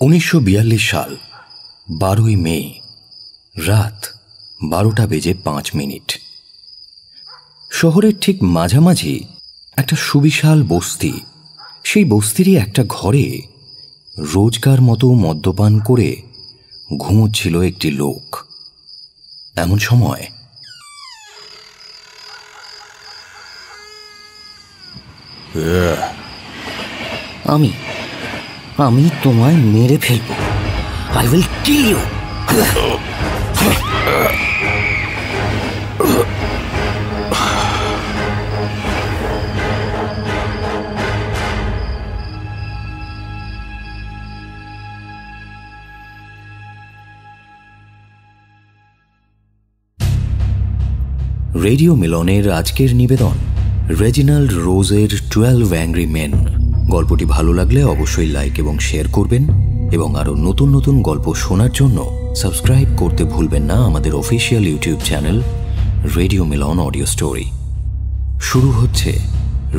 1942 সাল 12ই মে রাত 12টা বেজে 5 মিনিট। শহরের ঠিক মাঝামাঝি একটা সুবিশাল বস্তি। সেই বস্তিরই একটা ঘরে রোজকার মতো মদ্যপান করে ঘুমোচ্ছিল একটি লোক। এমন সময় আমি তোমায় মেরে ফেলবো। I will kill you. Radio মিলনের আজকের নিবেদন রেজিনাল্ড রোজের 12 অ্যাংরি মেন। গল্পটি ভালো লাগলে অবশ্যই লাইক এবং শেয়ার করবেন এবং আরও নতুন নতুন গল্প শোনার জন্য সাবস্ক্রাইব করতে ভুলবেন না আমাদের official YouTube channel radio Milan audio story. শুরু হচ্ছে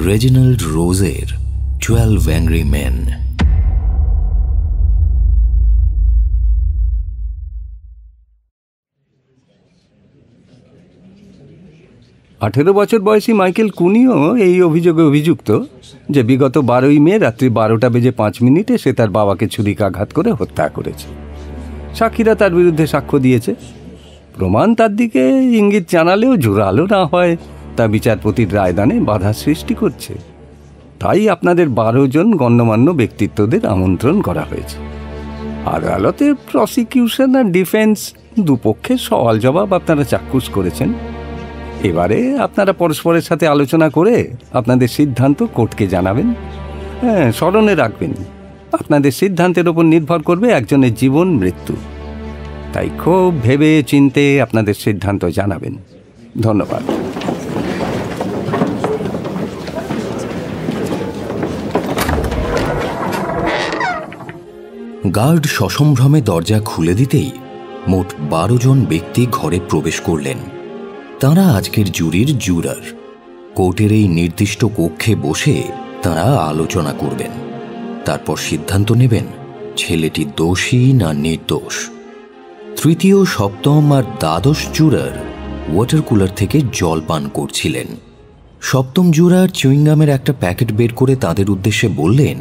রেজিনাল্ড রোজের 12 অ্যাংরি মেন। আঠেরো বছর বয়সী মাইকেল কুনিও এই অভিযোগে অভিযুক্ত যে বিগত 12ই মে রাত্রি 12টা বেজে 5 মিনিটে সে তার বাবাকে ছুরিকাঘাত করে হত্যা করেছে। সাক্ষীরা তার বিরুদ্ধে সাক্ষ্য দিয়েছে। প্রমাণ তার দিকে ইঙ্গিত জানালেও জোরালো না হয় তা বিচারপতির রায়দানে বাধা সৃষ্টি করছে। তাই আপনাদের 12 জন গণ্যমান্য ব্যক্তিত্বদের আমন্ত্রণ করা হয়েছে। আদালতে প্রসিকিউশন আর ডিফেন্স দুপক্ষের সওয়াল জবাব আপনারা চাক্ষুষ করেছেন। এবারে আপনারা পরস্পরের সাথে আলোচনা করে আপনাদের সিদ্ধান্ত কোর্টকে জানাবেন। হ্যাঁ, স্মরণে রাখবেন, আপনাদের সিদ্ধান্তের ওপর নির্ভর করবে একজনের জীবন মৃত্যু। তাই খুব ভেবে চিন্তে আপনাদের সিদ্ধান্ত জানাবেন। ধন্যবাদ। গার্ড সসম্ভ্রমে দরজা খুলে দিতেই মোট 12 জন ব্যক্তি ঘরে প্রবেশ করলেন। তাঁরা আজকের জুরির জুরার। কোর্টের এই নির্দিষ্ট কক্ষে বসে তাঁরা আলোচনা করবেন, তারপর সিদ্ধান্ত নেবেন ছেলেটি দোষী না নির্দোষ। তৃতীয়, সপ্তম আর দ্বাদশ জুরার ওয়াটার কুলার থেকে জল পান করছিলেন। সপ্তম জুরার চুইংগামের একটা প্যাকেট বের করে তাদের উদ্দেশ্যে বললেন,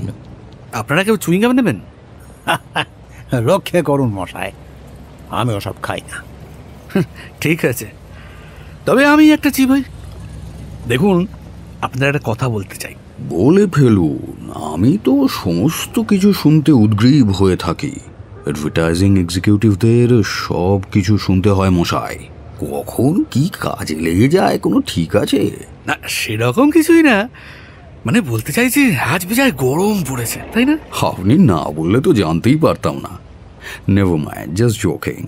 আপনারা কেউ চুইংগাম নেবেন? রক্ষে করুন মশাই, আমি ওসব খাই না। ঠিক আছে, তবে আমি একটা চিবাই। দেখুন, আপনারা একটা কথা বলতে চাই। বলে ফেলুন, আমি তো সমস্ত কিছু শুনতে উদ্গ্রীব হয়ে থাকি। অ্যাডভার্টাইজিং এক্সিকিউটিভদের সব কিছু শুনতে হয় মশাই। কখন কি কাজে লেগে যায় কোনো ঠিক আছে? না, সেরকম কিছুই না, মানে বলতে চাইছি আজ বেজায় গরম পড়েছে, তাই না? আপনি না বললে তো জানতেই পারতাম না। Never mind, just joking.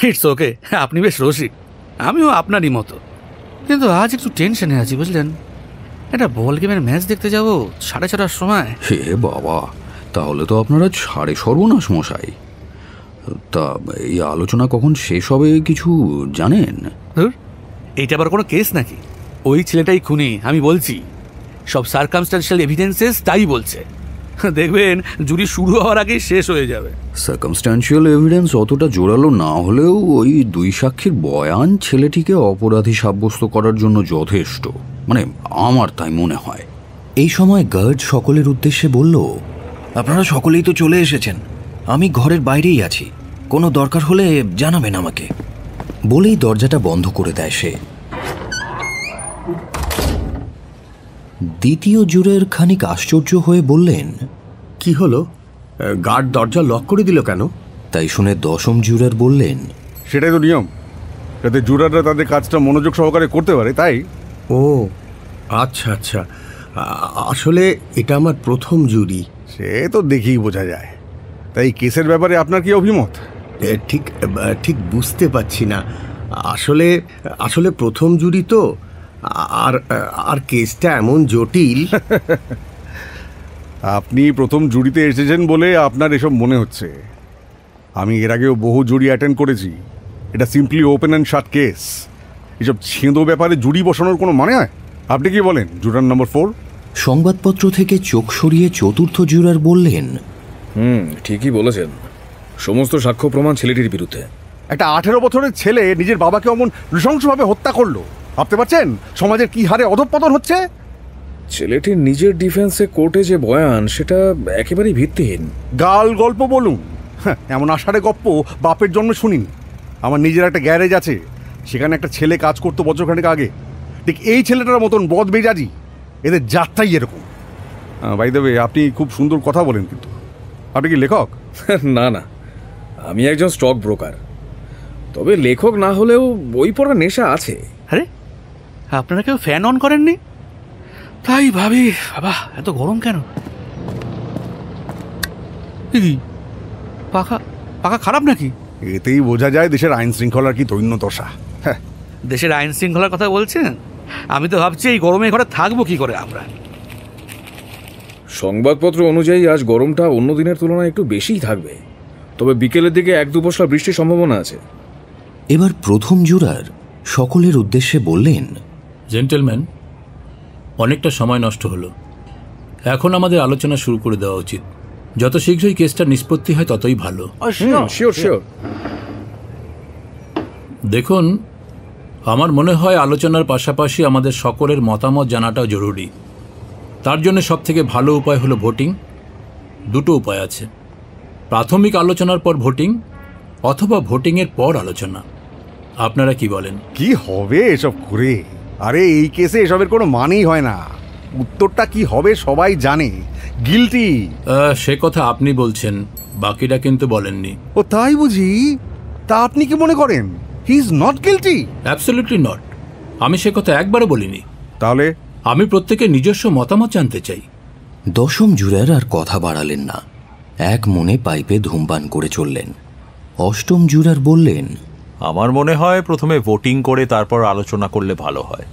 It's okay, আপনি বেশ রসিক, আমিও আপনারই মতো। কিন্তু আজ একটু টেনশনে আছি, বুঝলেন। একটা বল গেমের ম্যাচ দেখতে যাব 6:30টার সময়। হে বাবা, তাহলে তো আপনারা ছাড়ে সর্বনাশ মশাই। তা এই আলোচনা কখন শেষ হবে কিছু জানেন? এইটা আবার কোনো কেস নাকি? ওই ছেলেটাই খুনি, আমি বলছি। সব সার্কামস্ট্যান্সিয়াল এভিডেন্সেস তাই বলছে। দেখবেন জুরি শুরু হওয়ার আগেই শেষ হয়ে যাবে। সার্কামস্ট্যান্সিয়াল এভিডেন্স অতটা জোরালো না হলেও ওই 2 সাক্ষীর বয়ান ছেলেটিকে অপরাধী সাব্যস্ত করার জন্য যথেষ্ট, মানে আমার তাই মনে হয়। এই সময় গার্ড সকলের উদ্দেশ্যে বলল, আপনারা সকলেই তো চলে এসেছেন, আমি ঘরের বাইরেই আছি, কোনো দরকার হলে জানাবেন আমাকে। বলেই দরজাটা বন্ধ করে দেয় সে। দ্বিতীয় জুরের খানিক আশ্চর্য হয়ে বললেন, কি হলো, গার্ড দরজা লক করে দিল কেন? তাই শুনে দশম জুরার বললেন, সেটাই তো নিয়ম, যাতে জুরাররা তাদের কাজটা মনোযোগ সহকারে করতে পারে, তাই। ও আচ্ছা আচ্ছা, আসলে এটা আমার প্রথম জুরি। সে তো দেখেই বোঝা যায়। তাই কেসের ব্যাপারে আপনার কি অভিমত? ঠিক বুঝতে পারছি না, আসলে প্রথম জুরি তো, আর কেসটা এমন জটিল। আপনি প্রথম জুরিতে এসেছেন বলে আপনার এসব মনে হচ্ছে। আমি এর আগেও বহু জুরি অ্যাটেন্ড করেছি। এটা simply open and shut case. এসব ছেঁদো ব্যাপারে জুরি বসানোর কোনো মানে হয়? আপনি কি বলেন, জুরার নম্বর 4? সংবাদপত্র থেকে চোখ সরিয়ে চতুর্থ জুরার বললেন, ঠিকই বলেছেন, সমস্ত সাক্ষ্য প্রমাণ ছেলেটির বিরুদ্ধে। একটা 18 বছরের ছেলে নিজের বাবাকে অমন নৃশংসভাবে হত্যা করলো। ভাবতে পারছেন সমাজের কি হারে অধঃপতন হচ্ছে? ছেলেটির নিজের ডিফেন্সে কোর্টে যে বয়ান, সেটা একেবারেই ভিত্তিহীন। গাল গল্প বলুন, হ্যাঁ, এমন আষাঢ়ে গপ্প বাপের জন্মে শুনিনি। আমার নিজের একটা গ্যারেজ আছে, সেখানে একটা ছেলে কাজ করতো বছরখানেক আগে। ঠিক এই ছেলেটার মতন বদ মেজাজি, এদের জাতটাই এরকম। বাই দ্য ওয়ে, আপনি খুব সুন্দর কথা বলেন, কিন্তু আপনি কি লেখক? না না, আমি একজন স্টক ব্রোকার। তবে লেখক না হলেও বই পড়ার নেশা আছে। আরে আপনারা কেউ ফ্যান অন করেননি? তাই ভাবি, বাবা এত গরম কেন? পাখা পাখা খারাপ নাকি? এতেই বোঝা যায় দেশের আইন শৃঙ্খলার কি দৈন্য দশা। হ্যাঁ, দেশের আইন শৃঙ্খলার কথা বলছেন? আমি তো ভাবছি এই গরমে ঘরে থাকবো কি করে আমরা। সংবাদপত্র অনুযায়ী আজ গরমটা অন্য দিনের তুলনায় একটু বেশিই থাকবে, তবে বিকেলের দিকে 1-2 পশলা বৃষ্টির সম্ভাবনা আছে। এবার প্রথম জুরার সকলের উদ্দেশ্যে বললেন, জেন্টলম্যান, অনেকটা সময় নষ্ট হলো, এখন আমাদের আলোচনা শুরু করে দেওয়া উচিত। যত শীঘ্রই কেসটা নিষ্পত্তি হয় ততই ভালো। Sure sure. দেখুন, আমার মনে হয় আলোচনার পাশাপাশি আমাদের সকলের মতামত জানাটাও জরুরি। তার জন্য সবথেকে ভালো উপায় হলো ভোটিং। দুটো উপায় আছে, প্রাথমিক আলোচনার পর ভোটিং, অথবা ভোটিংয়ের পর আলোচনা। আপনারা কি বলেন? কি হবে এসব করে? আরে এই কেসে এসবের কোনো মানেই হয় না। উত্তরটা কি হবে সবাই জানে, গিলটি। সে কথা আপনি বলছেন, বাকিটা কিন্তু বলেননি। ও তাই বুঝি? তা আপনি কি মনে করেন he is not guilty? Absolutely not. আমি সে কথা একবারও বলিনি। তাহলে আমি প্রত্যেকের নিজস্ব মতামত জানতে চাই। দশম জুরার আর কথা বাড়ালেন না, এক মনে পাইপে ধূমপান করে চললেন। অষ্টম জুরার বললেন, আমার মনে হয় প্রথমে ভোটিং করে তারপর আলোচনা করলে ভালো হয়,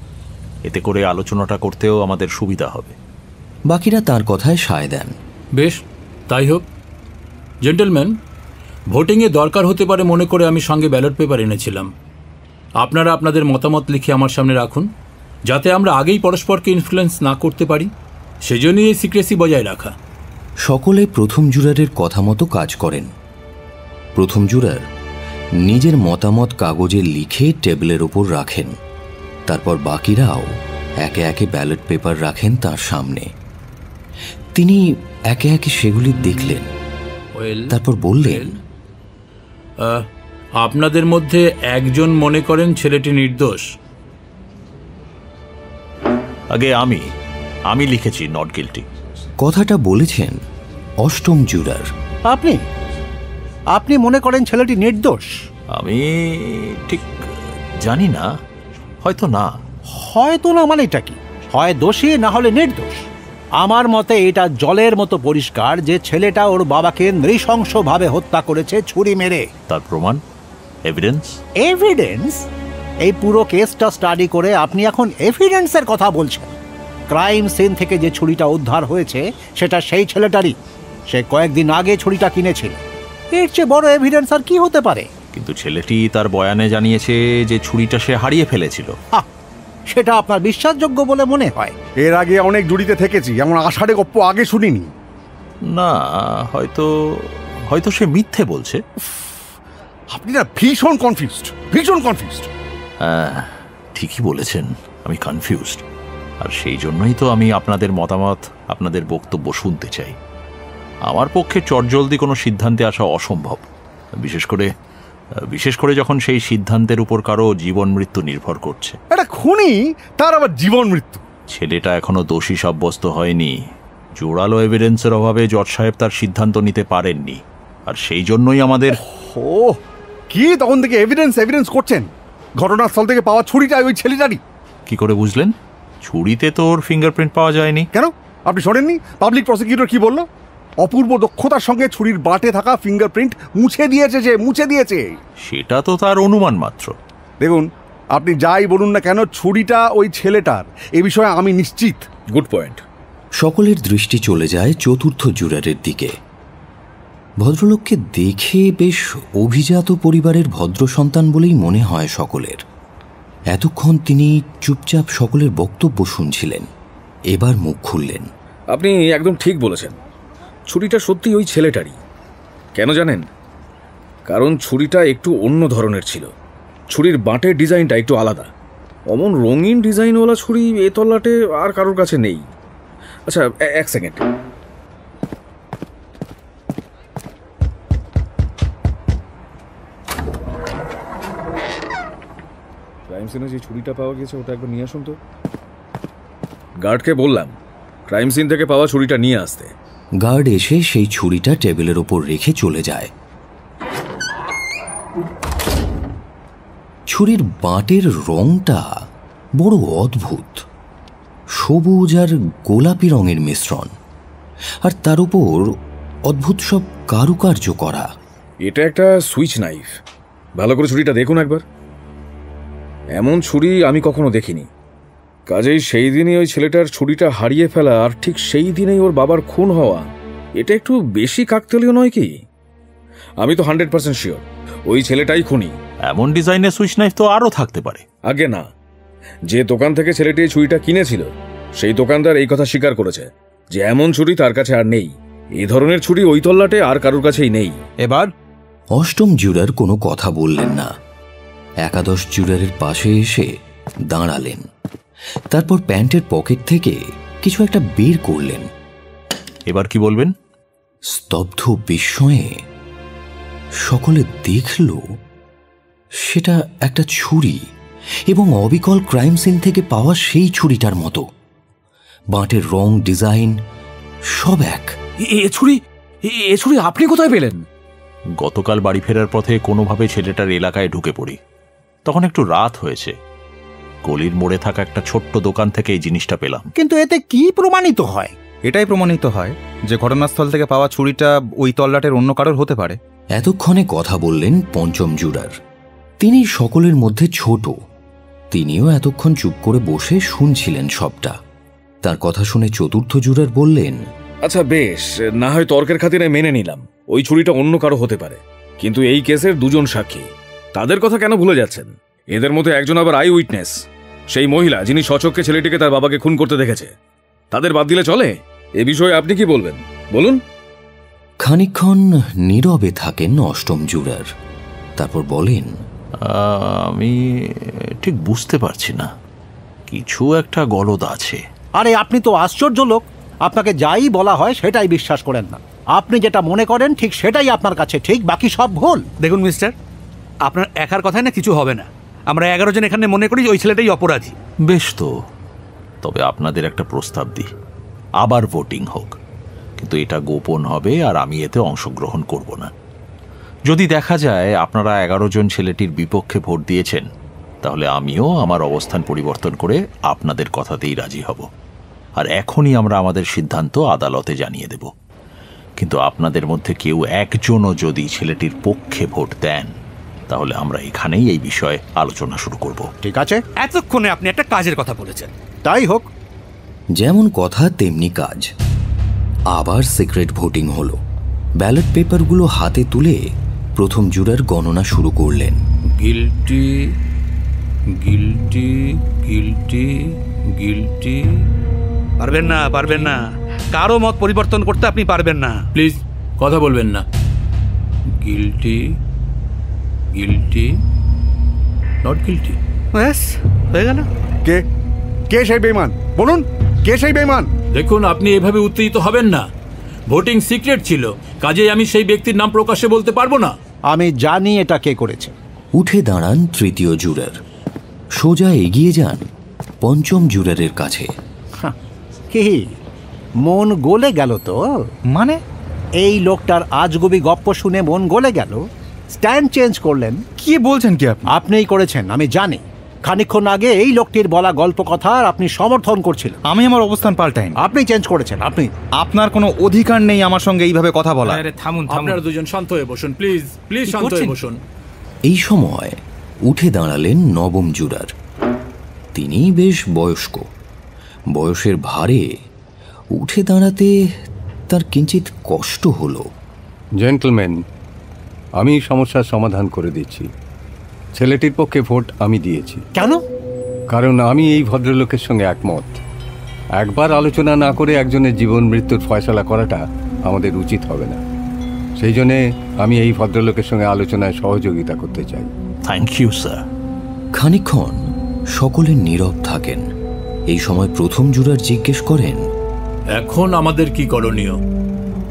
এতে করে আলোচনাটা করতেও আমাদের সুবিধা হবে। বাকিরা তার কথায় সায় দেন। বেশ, তাই হোক। জেন্টলম্যান, ভোটিংয়ে দরকার হতে পারে মনে করে আমি সঙ্গে ব্যালট পেপার এনেছিলাম। আপনারা আপনাদের মতামত লিখে আমার সামনে রাখুন, যাতে আমরা আগেই পরস্পরকে ইনফ্লুয়েন্স না করতে পারি। সেজন্যই এই সিক্রেসি বজায় রাখা। সকলে প্রথম জুরারের কথা মতো কাজ করেন। প্রথম জুরার নিজের মতামত কাগজে লিখে টেবিলের ওপর রাখেন। তারপর বাকিরাও একে একে ব্যালট পেপার রাখেন তার সামনে। তিনি একে একে সেগুলি দেখলেন, তারপর বললেন, আপনাদের মধ্যে একজন মনে করেন ছেলেটি নির্দোষ? আগে আমি লিখেছি নট গিলটি। কথাটা বলেছেন অষ্টম জুরার। আপনি মনে করেন ছেলেটি নির্দোষ? আমি ঠিক জানি না, হয়তো না। হয়তো না মানে এটা কি? হয় দোষী না হলে নির্দোষ। আমার মতে এটা জলের মতো পরিষ্কার যে ছেলেটা ওর বাবাকে নৃশংসভাবে হত্যা করেছে ছুরি মেরে। তার প্রমাণ, এভিডেন্স? এভিডেন্স? এই পুরো কেসটা স্টাডি করে আপনি এখন এভিডেন্সের কথা বলছেন? ক্রাইম সিন থেকে যে ছুরিটা উদ্ধার হয়েছে সেটা সেই ছেলেটারই। সে কয়েকদিন আগে ছুরিটা কিনেছিল। এর চেয়ে বড় এভিডেন্স আর কি হতে পারে? কিন্তু ছেলেটি তার বয়ানে জানিয়েছে যে ছুরিটা সে হারিয়ে ফেলেছিল। সেটা আপনার বিশ্বাসযোগ্য বলে মনে হয়? এর আগে অনেক জুড়িতে থেকেছি, এমন আষাঢ়ে গপ্প আগে শুনিনি। না, হয়তো সে মিথ্যে বলছে। আপনি না ভীষণ কনফিউজড। হ্যাঁ, ঠিকই বলেছেন, আমি কনফিউজড। আর সেই জন্যই তো আমি আপনাদের মতামত, আপনাদের বক্তব্য শুনতে চাই। আমার পক্ষে চটজলদি কোনো সিদ্ধান্তে আসা অসম্ভব, বিশেষ করে যখন সেই সিদ্ধান্তের উপর কারো জীবন মৃত্যু নির্ভর করছে। এটা খুনি, তার আবার জীবন মৃত্যু। ছেলেটা এখনো দোষী সাব্যস্ত হয়নি। জোরালো এভিডেন্সের অভাবে জজ সাহেব তার সিদ্ধান্ত নিতে পারেননি। আর সেই জন্যই আমাদের কি তখন থেকে এভিডেন্স করছেন? ঘটনাস্থল থেকে পাওয়া ছুরিটা ওই ছেলেটারই। কি করে বুঝলেন? ছুরিতে তো ওর ফিঙ্গারপ্রিন্ট পাওয়া যায়নি। কেন, আপনি শোনেননি পাবলিক প্রসিকিউটর কি বলল? অপূর্ব দক্ষতার সঙ্গে ছুরির বাটে থাকা ফিঙ্গারপ্রিন্ট মুছে দিয়েছে। সেটা তো তার অনুমান মাত্র। দেখুন, আপনি যাই বলুন না কেন, ছুরিটা ওই ছেলেটার, এ বিষয়ে আমি নিশ্চিত। Good point. সকলের দৃষ্টি চলে যায় চতুর্থ জুরারের দিকে। ভদ্রলোককে দেখে বেশ অভিজাত পরিবারের ভদ্র সন্তান বলেই মনে হয় সকলের। এতক্ষণ তিনি চুপচাপ সকলের বক্তব্য শুনছিলেন, এবার মুখ খুললেন। আপনি একদম ঠিক বলেছেন। ছুরিটা সত্যি ওই ছেলেটারই। কেন জানেন? কারণ ছুরিটা একটু অন্য ধরনের ছিল। ছুরির বাঁটের ডিজাইনটা একটু আলাদা। অমন রঙিন ডিজাইনওয়ালা ছুরি এ তল্লাটে আর কারোর কাছে নেই। আচ্ছা, এক সেকেন্ড। ক্রাইম সিনে যে ছুরিটা পাওয়া গেছে ওটা একবার নিয়ে আসুন তো। গার্ডকে বললাম ক্রাইম সিন থেকে পাওয়া ছুরিটা নিয়ে আসতে। গার্ড এসে সেই ছুরিটা টেবিলের ওপর রেখে চলে যায়। ছুরির বাঁটের রংটা বড় অদ্ভুত, সবুজ আর গোলাপি রঙের মিশ্রণ, আর তার উপর অদ্ভুত সব কারুকার্য করা। এটা একটা সুইচ নাইফ। ভালো করে ছুরিটা দেখুন একবার। এমন ছুরি আমি কখনো দেখিনি। কাজেই সেই দিনই ওই ছেলেটার ছুরিটা হারিয়ে ফেলা আর ঠিক সেই দিনেই ওর বাবার খুন হওয়া, এটা একটু বেশি কাকতালীয় নয় কি? আমি তো 100% শিওর ওই ছেলেটাই খুনি। এমন ডিজাইনের সুইচ নাইফ তো আরও থাকতে পারে। আগে না, যে দোকান থেকে ছেলেটি এই ছুরিটা কিনেছিল সেই দোকানদার এই কথা স্বীকার করেছে যে এমন ছুরি তার কাছে আর নেই। এই ধরনের ছুরি ওই তল্লাটে আর কারোর কাছেই নেই। এবার অষ্টম জুরার কোনো কথা বললেন না। একাদশ জুরারের পাশে এসে দাঁড়ালেন। তারপর প্যান্টের পকেট থেকে কিছু একটা বের করলেন। এবার কি বলবেন? স্তব্ধ বিস্ময়ে সকলে দেখল সেটা একটা ছুরি, এবং অবিকল ক্রাইম সিন থেকে পাওয়া সেই ছুরিটার মতো। বাঁটের রং, ডিজাইন সব এক। এ ছুরি আপনি কোথায় পেলেন? গতকাল বাড়ি ফেরার পথে কোনোভাবে ছেলেটার এলাকায় ঢুকে পড়ি। তখন একটু রাত হয়েছে। গলির মোড়ে থাকা একটা ছোট্ট দোকান থেকে এই জিনিসটা পেলাম। কিন্তু এতে কি প্রমাণিত হয়? এটাই প্রমাণিত হয় যে ঘটনাস্থল থেকে পাওয়া ছুরিটা ওই তল্লাটের অন্য কারোর হতে পারে। এতক্ষণে কথা বললেন পঞ্চম জুরার। তিনি সকলের মধ্যে ছোট। তিনিও এতক্ষণ চুপ করে বসে শুনছিলেন সবটা। তার কথা শুনে চতুর্থ জুরার বললেন, আচ্ছা বেশ, না হয় তর্কের খাতিরে মেনে নিলাম ওই ছুরিটা অন্য কারো হতে পারে, কিন্তু এই কেসের দুজন সাক্ষী, তাদের কথা কেন ভুলে যাচ্ছেন? এদের মধ্যে একজন আবার আই উইটনেস, সেই মহিলা যিনি সচক্ষে ছেলেটিকে তার বাবাকে খুন করতে দেখেছে। তাদের বাদ দিলে চলে? এ বিষয়ে আপনি কি বলবেন বলুন? খানিকক্ষণ নীরবে থাকেন অষ্টম জুরার। তারপর বলেন, আমি ঠিক বুঝতে পারছি না, কিছু একটা গলদ আছে। আরে আপনি তো আশ্চর্য লোক। আপনাকে যাই বলা হয় সেটাই বিশ্বাস করেন না। আপনি যেটা মনে করেন ঠিক সেটাই আপনার কাছে ঠিক, বাকি সব ভুল। দেখুন মিস্টার, আপনার একার কথায় না কিছু হবে না। আমরা 11 জন এখানে মনে করি ওই ছেলেটাই অপরাধী। বেশ তো, তবে আপনাদের একটা প্রস্তাব দিই, আবার ভোটিং হোক, কিন্তু এটা গোপন হবে আর আমি এতে অংশগ্রহণ করব না। যদি দেখা যায় আপনারা 11 জন ছেলেটির বিপক্ষে ভোট দিয়েছেন, তাহলে আমিও আমার অবস্থান পরিবর্তন করে আপনাদের কথাতেই রাজি হব, আর এখনই আমরা আমাদের সিদ্ধান্ত আদালতে জানিয়ে দেব। কিন্তু আপনাদের মধ্যে কেউ একজনও যদি ছেলেটির পক্ষে ভোট দেন, তাহলে আমরা এখানেই এই বিষয়ে আলোচনা শুরু করব। ঠিক আছে? এতক্ষণে আপনি একটা কাজের কথা বলেছেন। তাই হোক। যেমন কথা তেমনি কাজ। আবার সিক্রেট ভোটিং হলো। ব্যালট পেপারগুলো হাতে তুলে প্রথম জুরার গণনা শুরু করলেন। Guilty, guilty, guilty, guilty. পারবেন না, পারবেন না। কারো মত পরিবর্তন করতে আপনি পারবেন না। প্লিজ কথা বলবেন না। Guilty, guilty, not guilty. ব্যাস হয়ে গেল। কে কে সেই বেঈমান? বলুন, কে সেই বেঈমান? দেখুন, আপনি এভাবে উত্তেজিত হবেন না। ভোটিং সিক্রেট ছিল, কাজেই আমি সেই ব্যক্তির নাম প্রকাশ্যে বলতে পারবো না। আমি জানি এটা কে করেছে। উঠে দাঁড়ান তৃতীয় জুরার। সোজা এগিয়ে যান পঞ্চম জুরারের কাছে। কি মন গলে গেল তো? মানে এই লোকটার আজগুবি গপ্প শুনে মন গলে গেল, স্ট্যান্ড চেঞ্জ করলেন। কি বলছেন কি আপনি? আপনিই করেছেন, আমি জানি। খানিকক্ষণ আগে এই লোকটির বলা গল্প কথা আর আপনি সমর্থন করছিলেন। আমি আমার অবস্থান পাল্টাইনি। আপনি চেঞ্জ করেছেন। আপনি, আপনার কোনো অধিকার নেই আমার সঙ্গে এইভাবে কথা বলা। থামুন, আপনারা দুজন শান্ত হয়ে বসুন, প্লিজ প্লিজ শান্ত হয়ে বসুন। এই সময় উঠে দাঁড়ালেন নবম জুরার। তিনি বেশ বয়স্ক। বয়সের ভারে উঠে দাঁড়াতে তার কিঞ্চিত কষ্ট হলো। জেন্টলম্যান, আমি সমস্যার সমাধান করে দিচ্ছি। ছেলেটির পক্ষে ভোট আমি দিয়েছি। কেন? কারণ আমি এই ভদ্রলোকের সঙ্গে একমত। একবার আলোচনা না করে একজনের জীবন মৃত্যুর ফয়সালা করাটা আমাদের উচিত হবে না। সেই জন্যে আমি এই ভদ্রলোকের সঙ্গে আলোচনায় সহযোগিতা করতে চাই। Thank you sir. খানিকক্ষণ সকলে নীরব থাকেন। এই সময় প্রথম জুরার জিজ্ঞেস করেন, এখন আমাদের কি করণীয়?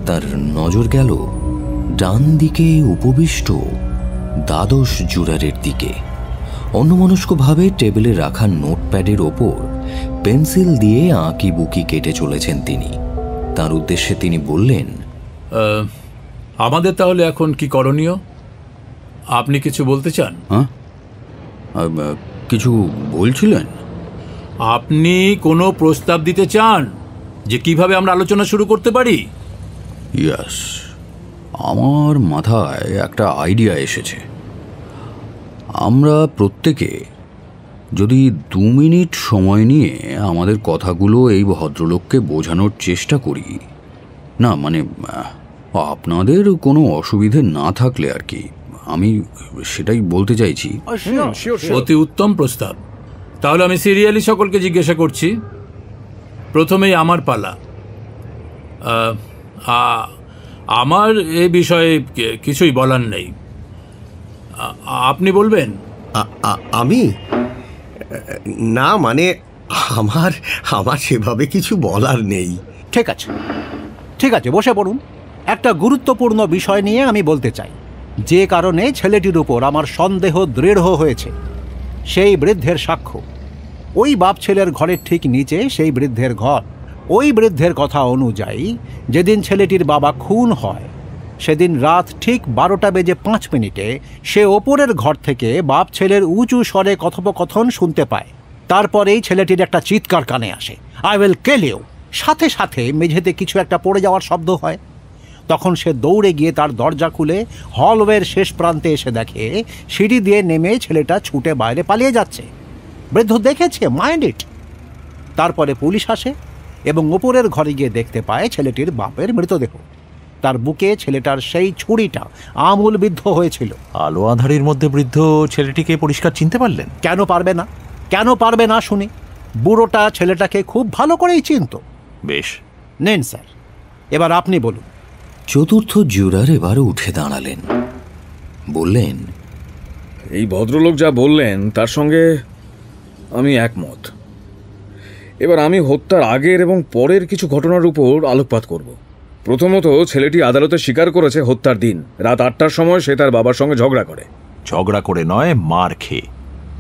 তার নজর গেল ডান দিকে উপবিষ্ট দ্বাদশ জুরারের দিকে। অন্যমনস্কভাবে টেবিলে রাখা নোটপ্যাডের ওপর পেন্সিল দিয়ে আঁকি বুকি কেটে চলেছেন তিনি। তার উদ্দেশ্যে তিনি বললেন, আমাদের তাহলে এখন কি করণীয়? আপনি কিছু বলতে চান? হ্যাঁ, কিছু বলছিলেন? আপনি কোনো প্রস্তাব দিতে চান যে কিভাবে আমরা আলোচনা শুরু করতে পারি? ইয়েস, আমার মাথায় একটা আইডিয়া এসেছে। আমরা প্রত্যেকে যদি 2 মিনিট সময় নিয়ে আমাদের কথাগুলো এই ভদ্রলোককে বোঝানোর চেষ্টা করি, না মানে আপনাদের কোনো অসুবিধে না থাকলে আর কি, আমি সেটাই বলতে চাইছি। অতি উত্তম প্রস্তাব। তাহলে আমি সিরিয়ালি সকলকে জিজ্ঞাসা করছি। প্রথমেই আমার পালা। আমার এ বিষয়ে কিছুই বলার নেই। আপনি বলবেন? আমি না, মানে আমার সেভাবে কিছু বলার নেই। ঠিক আছে, ঠিক আছে, বসে পড়ুন। একটা গুরুত্বপূর্ণ বিষয় নিয়ে আমি বলতে চাই। যে কারণে ছেলেটির উপর আমার সন্দেহ দৃঢ় হয়েছে, সেই বৃদ্ধের সাক্ষ্য। ওই বাপ ছেলের ঘরের ঠিক নিচে সেই বৃদ্ধের ঘর। ওই বৃদ্ধের কথা অনুযায়ী যেদিন ছেলেটির বাবা খুন হয়, সেদিন রাত ঠিক 12:05 সে ওপরের ঘর থেকে বাপ ছেলের উঁচু স্বরে কথোপকথন শুনতে পায়। তারপরেই ছেলেটির একটা চিৎকার কানে আসে, আই উইল কিল ইউ। সাথে সাথে মেঝেতে কিছু একটা পড়ে যাওয়ার শব্দ হয়। তখন সে দৌড়ে গিয়ে তার দরজা খুলে হলওয়ের শেষ প্রান্তে এসে দেখে সিঁড়ি দিয়ে নেমে ছেলেটা ছুটে বাইরে পালিয়ে যাচ্ছে। বৃদ্ধ দেখেছে, মাইন্ড ইট। তারপরে পুলিশ আসে এবং ওপরের ঘরে গিয়ে দেখতে পায় ছেলেটির বাপের মৃতদেহ। তার বুকে ছেলেটার সেই ছুরিটা আমূল বিদ্ধ হয়েছিল। আলো আঁধারির মধ্যে বৃদ্ধ ছেলেটিকে পরিষ্কার চিনতে পারলেন? কেন পারবে না, কেন পারবে না শুনি। বুড়োটা ছেলেটাকে খুব ভালো করেই চিনত। বেশ, নেন স্যার, এবার আপনি বলুন। চতুর্থ জুরার এবার উঠে দাঁড়ালেন, বললেন, এই ভদ্রলোক যা বললেন তার সঙ্গে আমি একমত। এবার আমি হত্যার আগের এবং পরের কিছু ঘটনার উপর আলোকপাত করব। প্রথমত, ছেলেটি আদালতে স্বীকার করেছে হত্যার দিন রাত 8টার সময় সে তার বাবার সঙ্গে ঝগড়া করে। ঝগড়া করে নয়, মার খেয়ে।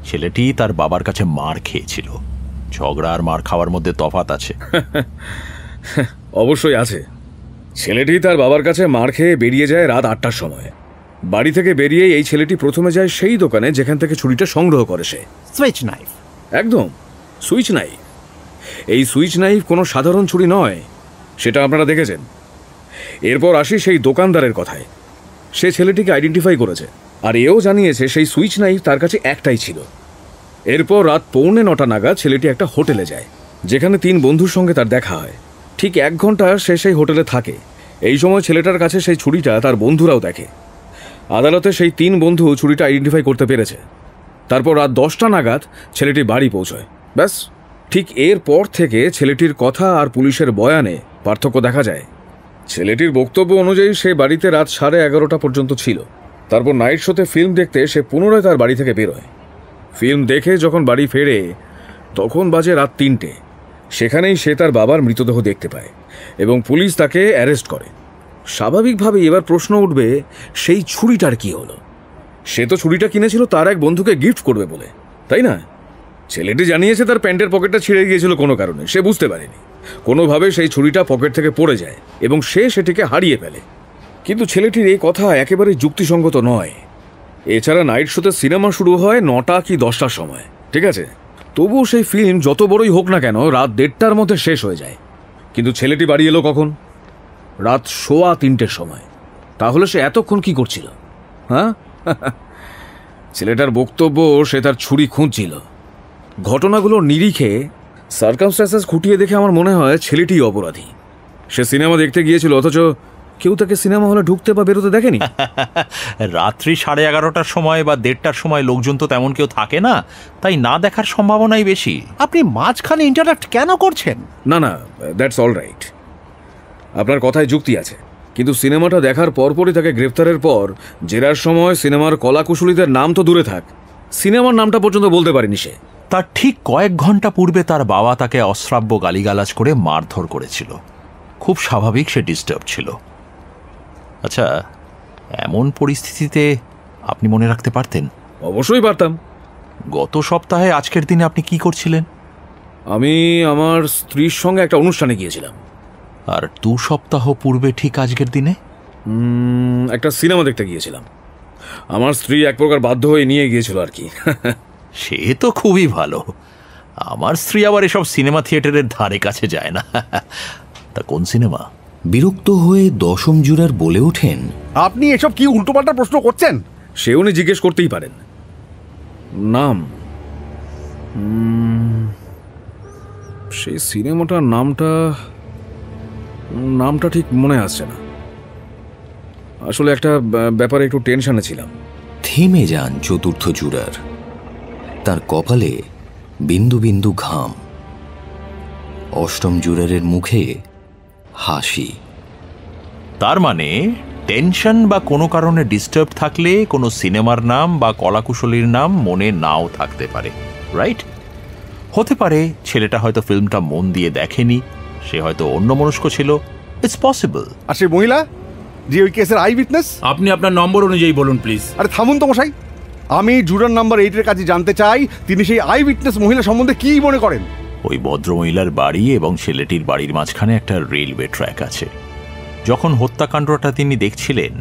ছেলেটি তার বাবার কাছে মার খেয়েছিল। ঝগড়া আর মার খাওয়ার মধ্যে তফাৎ আছে। অবশ্যই আছে। ছেলেটি তার বাবার কাছে মার খেয়ে বেরিয়ে যায় রাত 8টার সময়। বাড়ি থেকে বেরিয়ে এই ছেলেটি প্রথমে যায় সেই দোকানে যেখান থেকে ছুরিটা সংগ্রহ করে সে। Switch knife. একদম, সুইচ নাইফ। এই সুইচ নাইফ কোনো সাধারণ ছুরি নয়, সেটা আপনারা দেখেছেন। এরপর আসি সেই দোকানদারের কথায়। সে ছেলেটিকে আইডেন্টিফাই করেছে, আর এও জানিয়েছে সেই সুইচ নাইফ তার কাছে একটাই ছিল। এরপর রাত 8:45 নাগাদ ছেলেটি একটা হোটেলে যায়, যেখানে 3 বন্ধুর সঙ্গে তার দেখা হয়। ঠিক 1 ঘন্টা সে সেই হোটেলে থাকে। এই সময় ছেলেটার কাছে সেই ছুরিটা তার বন্ধুরাও দেখে। আদালতে সেই 3 বন্ধু ছুরিটা আইডেন্টিফাই করতে পেরেছে। তারপর রাত 10টা নাগাদ ছেলেটি বাড়ি পৌঁছয়। ব্যাস, ঠিক এরপর থেকে ছেলেটির কথা আর পুলিশের বয়ানে পার্থক্য দেখা যায়। ছেলেটির বক্তব্য অনুযায়ী সে বাড়িতে রাত 11:30 পর্যন্ত ছিল। তারপর নাইট শোতে ফিল্ম দেখতে সে পুনরায় তার বাড়ি থেকে বেরোয়। ফিল্ম দেখে যখন বাড়ি ফেরে তখন বাজে রাত 3টে। সেখানেই সে তার বাবার মৃতদেহ দেখতে পায় এবং পুলিশ তাকে অ্যারেস্ট করে। স্বাভাবিকভাবেই এবার প্রশ্ন উঠবে, সেই ছুরিটার কি হলো? সে তো ছুরিটা কিনেছিল তার এক বন্ধুকে গিফট করবে বলে, তাই না? ছেলেটি জানিয়েছে তার প্যান্টের পকেটটা ছিঁড়ে গিয়েছিল কোনো কারণে, সে বুঝতে পারেনি। কোনোভাবে সেই ছুরিটা পকেট থেকে পড়ে যায় এবং সে সেটিকে হারিয়ে ফেলে। কিন্তু ছেলেটির এই কথা একেবারে যুক্তিসঙ্গত নয়। এছাড়া নাইট শোতে সিনেমা শুরু হয় 9টা কি 10টার সময়, ঠিক আছে? তবুও সেই ফিল্ম যত বড়ই হোক না কেন রাত 1:30টার মধ্যে শেষ হয়ে যায়। কিন্তু ছেলেটি বাড়ি এলো কখন? রাত 3:15 সময়। তাহলে সে এতক্ষণ কি করছিল? হ্যাঁ, ছেলেটার বক্তব্য সে তার ছুরি খুঁজছিল। ঘটনাগুলোর নিরিখে সার্কামস্ট্যান্সেস খুঁটিয়ে দেখে আমার মনে হয় ছেলেটিই অপরাধী। সে সিনেমা দেখতে গিয়েছিল, অথচ কেউ তাকে সিনেমা হলে ঢুকতে বা বেরোতে দেখেনি। রাত্রি 11:30টার সময় বা 1:30টার সময় লোকজন তো তেমন কেউ থাকে না, তাই না দেখার সম্ভাবনাই বেশি। আপনি মাঝখানে ইন্টারাক্ট কেন করছেন? না, দ্যাটস অল রাইট। আপনার কথায় যুক্তি আছে, কিন্তু সিনেমাটা দেখার পরপরই তাকে গ্রেফতারের পর জেরার সময় সিনেমার কলাকুশলীদের নাম তো দূরে থাক, সিনেমার নামটা পর্যন্ত বলতে পারেনি সে। তার ঠিক কয়েক ঘন্টা পূর্বে তার বাবা তাকে অশ্রাব্য গালিগালাজ করে মারধর করেছিল। খুব স্বাভাবিক সে ডিস্টার্ব ছিল। আচ্ছা, এমন পরিস্থিতিতে আপনি মনে রাখতে পারতেন? অবশ্যই পারতাম। গত সপ্তাহে আজকের দিনে আপনি কি করছিলেন? আমি আমার স্ত্রীর সঙ্গে একটা অনুষ্ঠানে গিয়েছিলাম। আর 2 সপ্তাহ পূর্বে ঠিক আজকের দিনে? একটা সিনেমা দেখতে গিয়েছিলাম। আমার স্ত্রী এক প্রকার বাধ্য হয়ে নিয়ে গিয়েছিল আর কি। সে তো খুবই ভালো। আমার স্ত্রী আবার এসব সিনেমা থিয়েটারের ধারে কাছে যায় না। তা কোন সিনেমা? বিরক্ত হয়ে দশম জুরার বলে ওঠেন, আপনি এসব কি উল্টোপাল্টা প্রশ্ন করছেন? সে উনি জিজ্ঞেস করতেই পারেন। নাম, সেই সিনেমাটার নামটা ঠিক মনে আসছে না। আসলে একটা ব্যাপারে একটু টেনশনে ছিলাম। থেমে যান চতুর্থ জুরার। তার কপালে বিন্দু বিন্দু ঘাম। অষ্টম জুরারের মুখে হাসি। তার মানে টেনশন বা কোনো কারণে ডিস্টার্ব থাকলে কোনো সিনেমার নাম বা কলাকুশলীর নাম মনে নাও থাকতে পারে, রাইট? হতে পারে ছেলেটা হয়তো ফিল্মটা মন দিয়ে দেখেনি, সে হয়তো অন্যমনস্ক ছিল। It's possible. আর সেই মহিলা যে ওই কেসের আই উইটনেস? আপনি আপনার নম্বর অনুযায়ী বলুন প্লিজ। আরে থামুন তো মশাই, আমি জুরার নাম্বার 8-এর কাছে জানতে চাই তিনি সেই আই উইটনেস মহিলা সম্বন্ধে কি মনে করেন। ওই ভদ্রমহিলার বাড়ি এবং ছেলেটির বাড়ির মাঝখানে একটা রেলওয়ে ট্র্যাক আছে। যখন হত্যাকাণ্ডটা তিনি দেখছিলেন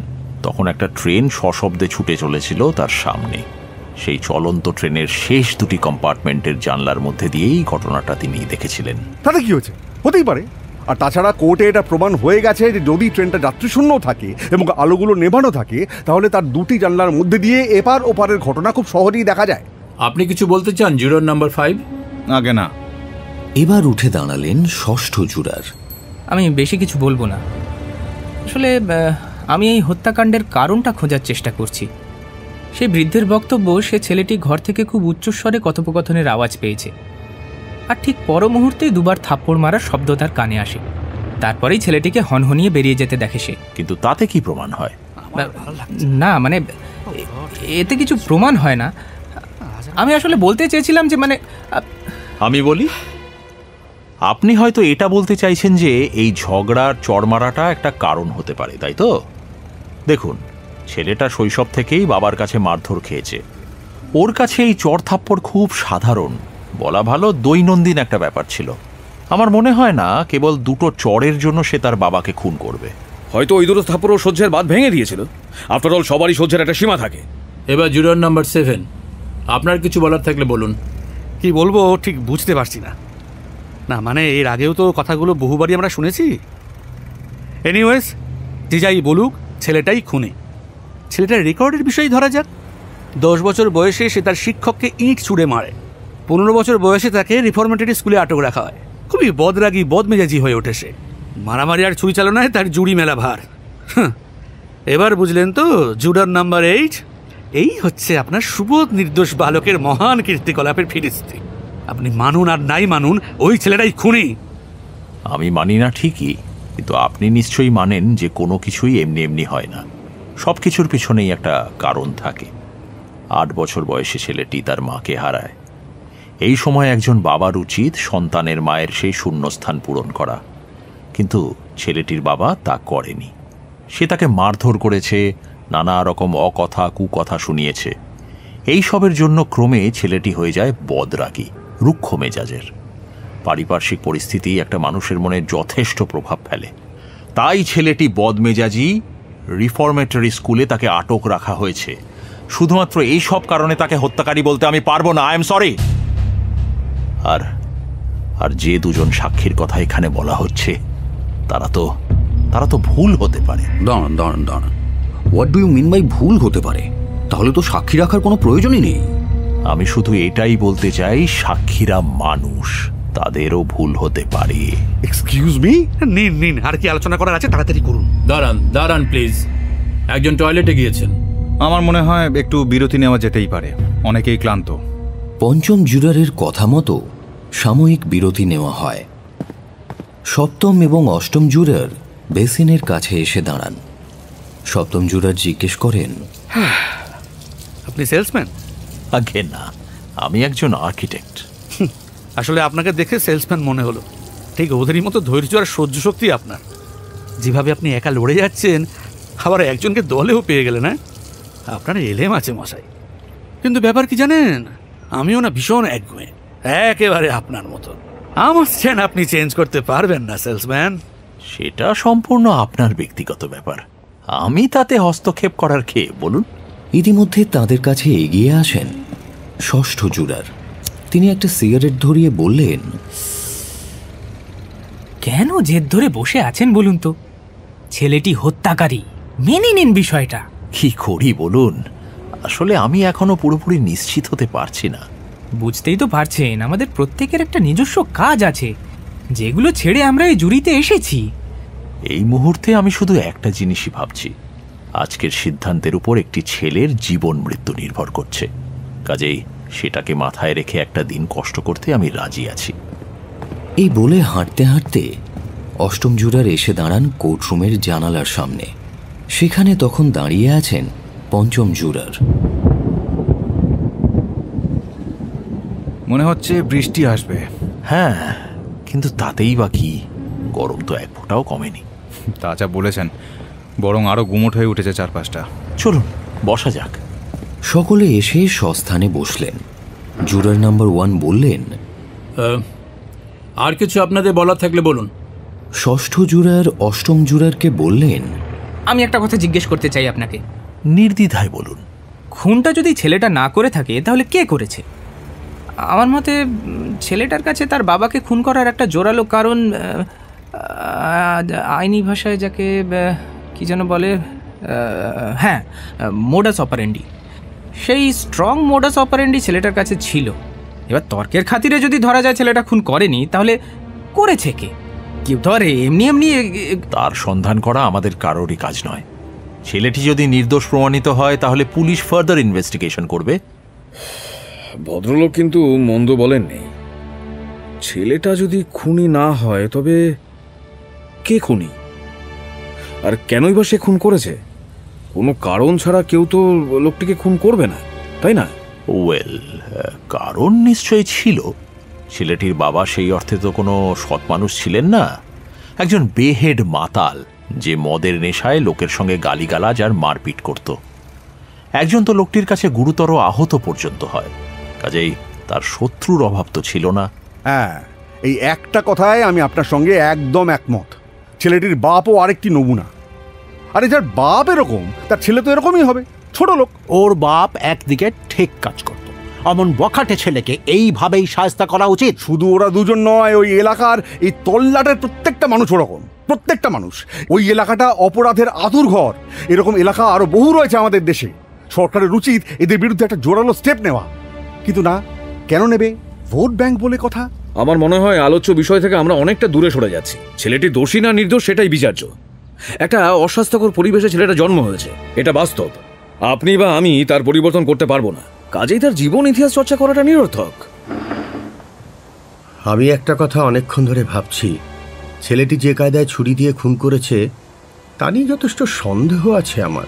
তখন একটা ট্রেন সশব্দে ছুটে চলেছিল তার সামনে। সেই চলন্ত ট্রেনের শেষ 2টি কম্পার্টমেন্টের জানলার মধ্যে দিয়েই ঘটনাটা তিনি দেখেছিলেন। তাতে কি হয়েছে? হতেই পারে। আর তাছাড়া কোর্টে এটা প্রমাণ হয়ে গেছে যে যদি ট্রেনটা যাত্রীশূন্য থাকে এবং আলোগুলো নেভানো থাকে তাহলে তার 2টি জানলার মধ্যে দিয়ে এপার ওপারের ঘটনা খুব সহজেই দেখা যায়। আপনি কিছু বলতে চান জুরার নাম্বার 5? আগে না। এবার উঠে দাঁড়ালেন ষষ্ঠ জুরার। আমি বেশি কিছু বলবো না। আসলে আমি এই হত্যাকাণ্ডের কারণটা খোঁজার চেষ্টা করছি। সেই বৃদ্ধের বক্তব্য, সে ছেলেটি ঘর থেকে খুব উচ্চস্বরে কথোপকথনের আওয়াজ পেয়েছে, আর ঠিক পর মুহূর্তেই 2বার থাপ্পড় মারার শব্দ তার কানে আসে। তারপরেই ছেলেটিকে হনহনিয়ে বেরিয়ে যেতে দেখে সে। কিন্তু তাতে কি প্রমাণ হয়? না মানে এতে কিছু প্রমাণ হয় না। আমি আসলে বলতে চেয়েছিলাম যে মানে আমি বলি, আপনি হয়তো এটা বলতে চাইছেন যে এই ঝগড়ার চড়মারাটা একটা কারণ হতে পারে, তাই তো? দেখুন, ছেলেটা শৈশব থেকেই বাবার কাছে মারধর খেয়েছে। ওর কাছে এই চড় থাপ্পড় খুব সাধারণ, বলা ভালো দৈনন্দিন একটা ব্যাপার ছিল। আমার মনে হয় না কেবল 2টো চড়ের জন্য সে তার বাবাকে খুন করবে। হয়তো ওই 2টো থাপ্পড় ও সহ্যের বাঁধ ভেঙে দিয়েছিল। আফটার অল সবারই সহ্যের একটা সীমা থাকে। এবার জুরার নাম্বার 7, আপনার কিছু বলার থাকলে বলুন। কি বলবো ঠিক বুঝতে পারছি না। না মানে এর আগেও তো কথাগুলো বহুবারই আমরা শুনেছি। এনিওয়েজ, যে যাই বলুক, ছেলেটাই খুনি। ছেলেটার রেকর্ডের বিষয় ধরা যাক। 10 বছর বয়সে সে তার শিক্ষককে ইঁট ছুঁড়ে মারে। 15 বছর বয়সে তাকে রিফরমেটরি স্কুলে আটক রাখা হয়। খুবই বদরাগী বদমেজাজি হয়ে ওঠে সে। মারামারি আর ছুরি চালনায় তার জুড়ি মেলা ভার। এবার বুঝলেন তো জুরার নাম্বার 8? এই হচ্ছে আপনার সুবোধ নির্দোষ বালকের মহান কীর্তিকলাপের ফিরিস্তি। আপনি মানুন আর নাই মানুন, ওই ছেলেটাই খুনি। আমি মানি না ঠিকই, কিন্তু আপনি নিশ্চয়ই মানেন যে কোনো কিছুই এমনি এমনি হয় না। সব কিছুর পিছনেই একটা কারণ থাকে। 8 বছর বয়সে ছেলেটি তার মাকে হারায়। এই সময় একজন বাবার উচিত সন্তানের মায়ের সেই শূন্যস্থান পূরণ করা, কিন্তু ছেলেটির বাবা তা করেনি। সে তাকে মারধর করেছে, নানা রকম অকথা কুকথা শুনিয়েছে। এই সবের জন্য ক্রমে ছেলেটি হয়ে যায় বদরাগী, রুক্ষ মেজাজের। পারিপার্শ্বিক পরিস্থিতি একটা মানুষের মনে যথেষ্ট প্রভাব ফেলে। তাই ছেলেটি বদমেজাজি। রিফরমেটরি স্কুলে তাকে আটক রাখা হয়েছে। শুধুমাত্র এই সব কারণে তাকে হত্যাকারী বলতে আমি পারবো না। I am sorry. আর যে 2জন সাক্ষীর কথা এখানে বলা হচ্ছে তারা তো ভুল হতে পারে। দাঁড়ান। What do you mean by ভুল হতে পারে? তাহলে তো সাক্ষী রাখার কোনো প্রয়োজনই নেই। আমি শুধু এটাই বলতে চাই, সাক্ষীরা মানুষ, তাদেরও ভুল হতে পারে। Excuse me? নিন, আর কি আলোচনা করার আছে তাড়াতাড়ি করুন। দাঁড়ান প্লিজ। একজন টয়লেটে গিয়েছেন। আমার মনে হয় একটু বিরতি নেওয়া যেতেই পারে, অনেকেই ক্লান্ত। পঞ্চম জুরারের কথা মতো সাময়িক বিরতি নেওয়া হয়। সপ্তম এবং অষ্টম জুরার বেসিনের কাছে এসে দাঁড়ান। সপ্তম জুরার জিজ্ঞেস করেন, আপনি সেলসম্যান? আগে না, আমি একজন আর্কিটেক্ট। আসলে আপনাকে দেখে সেলসম্যান মনে হলো। ঠিক ওদেরই মতো ধৈর্য আর সহ্য শক্তি আপনার। যেভাবে আপনি একা লড়ে যাচ্ছেন, আবার একজনকে দলেও পেয়ে গেলেন। হ্যাঁ, আপনার এলেম আছে মশাই। কিন্তু ব্যাপার কি জানেন, আমিও না ভীষণ একগুঁয়ে, একেবারে আপনার মতো। আমার স্ট্যান্ড আপনি চেঞ্জ করতে পারবেন না সেলসম্যান। সেটা সম্পূর্ণ আপনার ব্যক্তিগত ব্যাপার, আমি তাতে হস্তক্ষেপ করার কে বলুন? ইতিমধ্যে তাদের কাছে এগিয়ে আসেন ষষ্ঠ জুরার। তিনি একটা সিগারেট ধরিয়ে বললেন, কেন জেদ ধরে বসে আছেন বলুন তো? ছেলেটি হত্যাকারী, মেনে নিন বিষয়টা। কি করি বলুন, আসলে আমি এখনো পুরোপুরি নিশ্চিত হতে পারছি না। বুঝতেই তো পারছেন, আমাদের প্রত্যেকের একটা নিজস্ব কাজ আছে, যেগুলো ছেড়ে আমরা এই জুরিতে এসেছি। এই মুহূর্তে আমি শুধু একটা জিনিসই ভাবছি, আজকের সিদ্ধান্তের উপর একটি ছেলের জীবন মৃত্যু নির্ভর করছে। কাজেই সেটাকে মাথায় রেখে একটা দিন কষ্ট করতে আমি রাজি আছি। এই বলে হাঁটতে হাঁটতে অষ্টম জুরার এসে দাঁড়ান কোর্টরুমের জানালার সামনে। সেখানে তখন দাঁড়িয়ে আছেন পঞ্চম জুরার। মনে হচ্ছে বৃষ্টি আসবে। হ্যাঁ, কিন্তু তাতেই বা কি, গরম তো এক ফোঁটাও কমেনি। তা যা বলেছেন, বরং আরো গুমোট হয়ে উঠেছে চারপাশটা। চলুন বসা যাক। সকলে এসে স্বস্থানে বসলেন। জুরার নাম্বার 1 বললেন, আর কিছু আপনাদের বলার থাকলে বলুন। ষষ্ঠ জুরার অষ্টম জুরারকে বললেন, আমি একটা কথা জিজ্ঞেস করতে চাই আপনাকে। নির্দ্বিধায় বলুন। খুনটা যদি ছেলেটা না করে থাকে, তাহলে কে করেছে? আমার মতে ছেলেটার কাছে তার বাবাকে খুন করার একটা জোরালো কারণ, আইনি ভাষায় যাকে কি যেন বলে, হ্যাঁ, মোডাস অপারেন্ডি। সেই স্ট্রং মোডাস অপারেন্ডি ছেলেটার কাছে ছিল। এবার তর্কের খাতিরে যদি ধরা যায় ছেলেটা খুন করেনি, তাহলে করেছে কে? কেউ তো আর এমনি এমনি। তার সন্ধান করা আমাদের কারোরই কাজ নয়। ছেলেটি যদি নির্দোষ প্রমাণিত হয়, তাহলে পুলিশ ফার্দার ইনভেস্টিগেশন করবে। ভদ্রলোক কিন্তু মন্দ বলেননি। ছেলেটা যদি খুনি না হয়, তবে কে খুনি? আর কেনই বা সে খুন করেছে? কোনো কারণ ছাড়া কেউ তো লোকটিকে খুন করবে না, তাই না? ওয়েল, কারণ নিশ্চয়ই ছিল। ছেলেটির বাবা সেই অর্থে তো কোনো সৎ মানুষ ছিলেন না, একজন বেহেড মাতাল, যে মদের নেশায় লোকের সঙ্গে গালিগালাজ আর মারপিট করত। একজন তো লোকটির কাছে গুরুতর আহত পর্যন্ত হয়। কাজেই তার শত্রুর অভাব তো ছিল না। হ্যাঁ, এই একটা কথায় আমি আপনার সঙ্গে একদম একমত। ছেলেটির বাপও আরেকটি নমুনা। আরে যার বাপ এরকম, তার ছেলে তো এরকমই হবে, ছোট লোক। ওর বাপ একদিকে ঠিক কাজ করত। অমন বখাটে ছেলেকে এইভাবেই শায়েস্তা করা উচিত। শুধু ওরা দুজন নয়, ওই এলাকার এই তল্লাটের প্রত্যেকটা মানুষ ওরকম। প্রত্যেকটা মানুষ। ওই এলাকাটা অপরাধের আতুর ঘর। এরকম এলাকা আরো বহু রয়েছে আমাদের দেশে। সরকারের উচিত এদের বিরুদ্ধে একটা জোরালো স্টেপ নেওয়া। কিন্তু না, কেন নেবে? ভোট ব্যাংক বলে কথা। আমার মনে হয় আলোচ্য বিষয় থেকে আমরা অনেকটা দূরে সরে যাচ্ছি। ছেলেটি দোষী না নির্দোষ সেটাই বিচার্য। একটা অস্বাস্থ্যকর পরিবেশে ছেলেটা জন্ম হয়েছে, এটা বাস্তব। আপনি বা আমি তার পরিবর্তন করতে পারবো না। কাজেই তার জীবন ইতিহাস চর্চা করাটা নিরর্থক। আমি একটা কথা অনেকক্ষণ ধরে ভাবছি। ছেলেটি যে কায়দায় ছুরি দিয়ে খুন করেছে, তা নিয়ে যথেষ্ট সন্দেহ আছে আমার।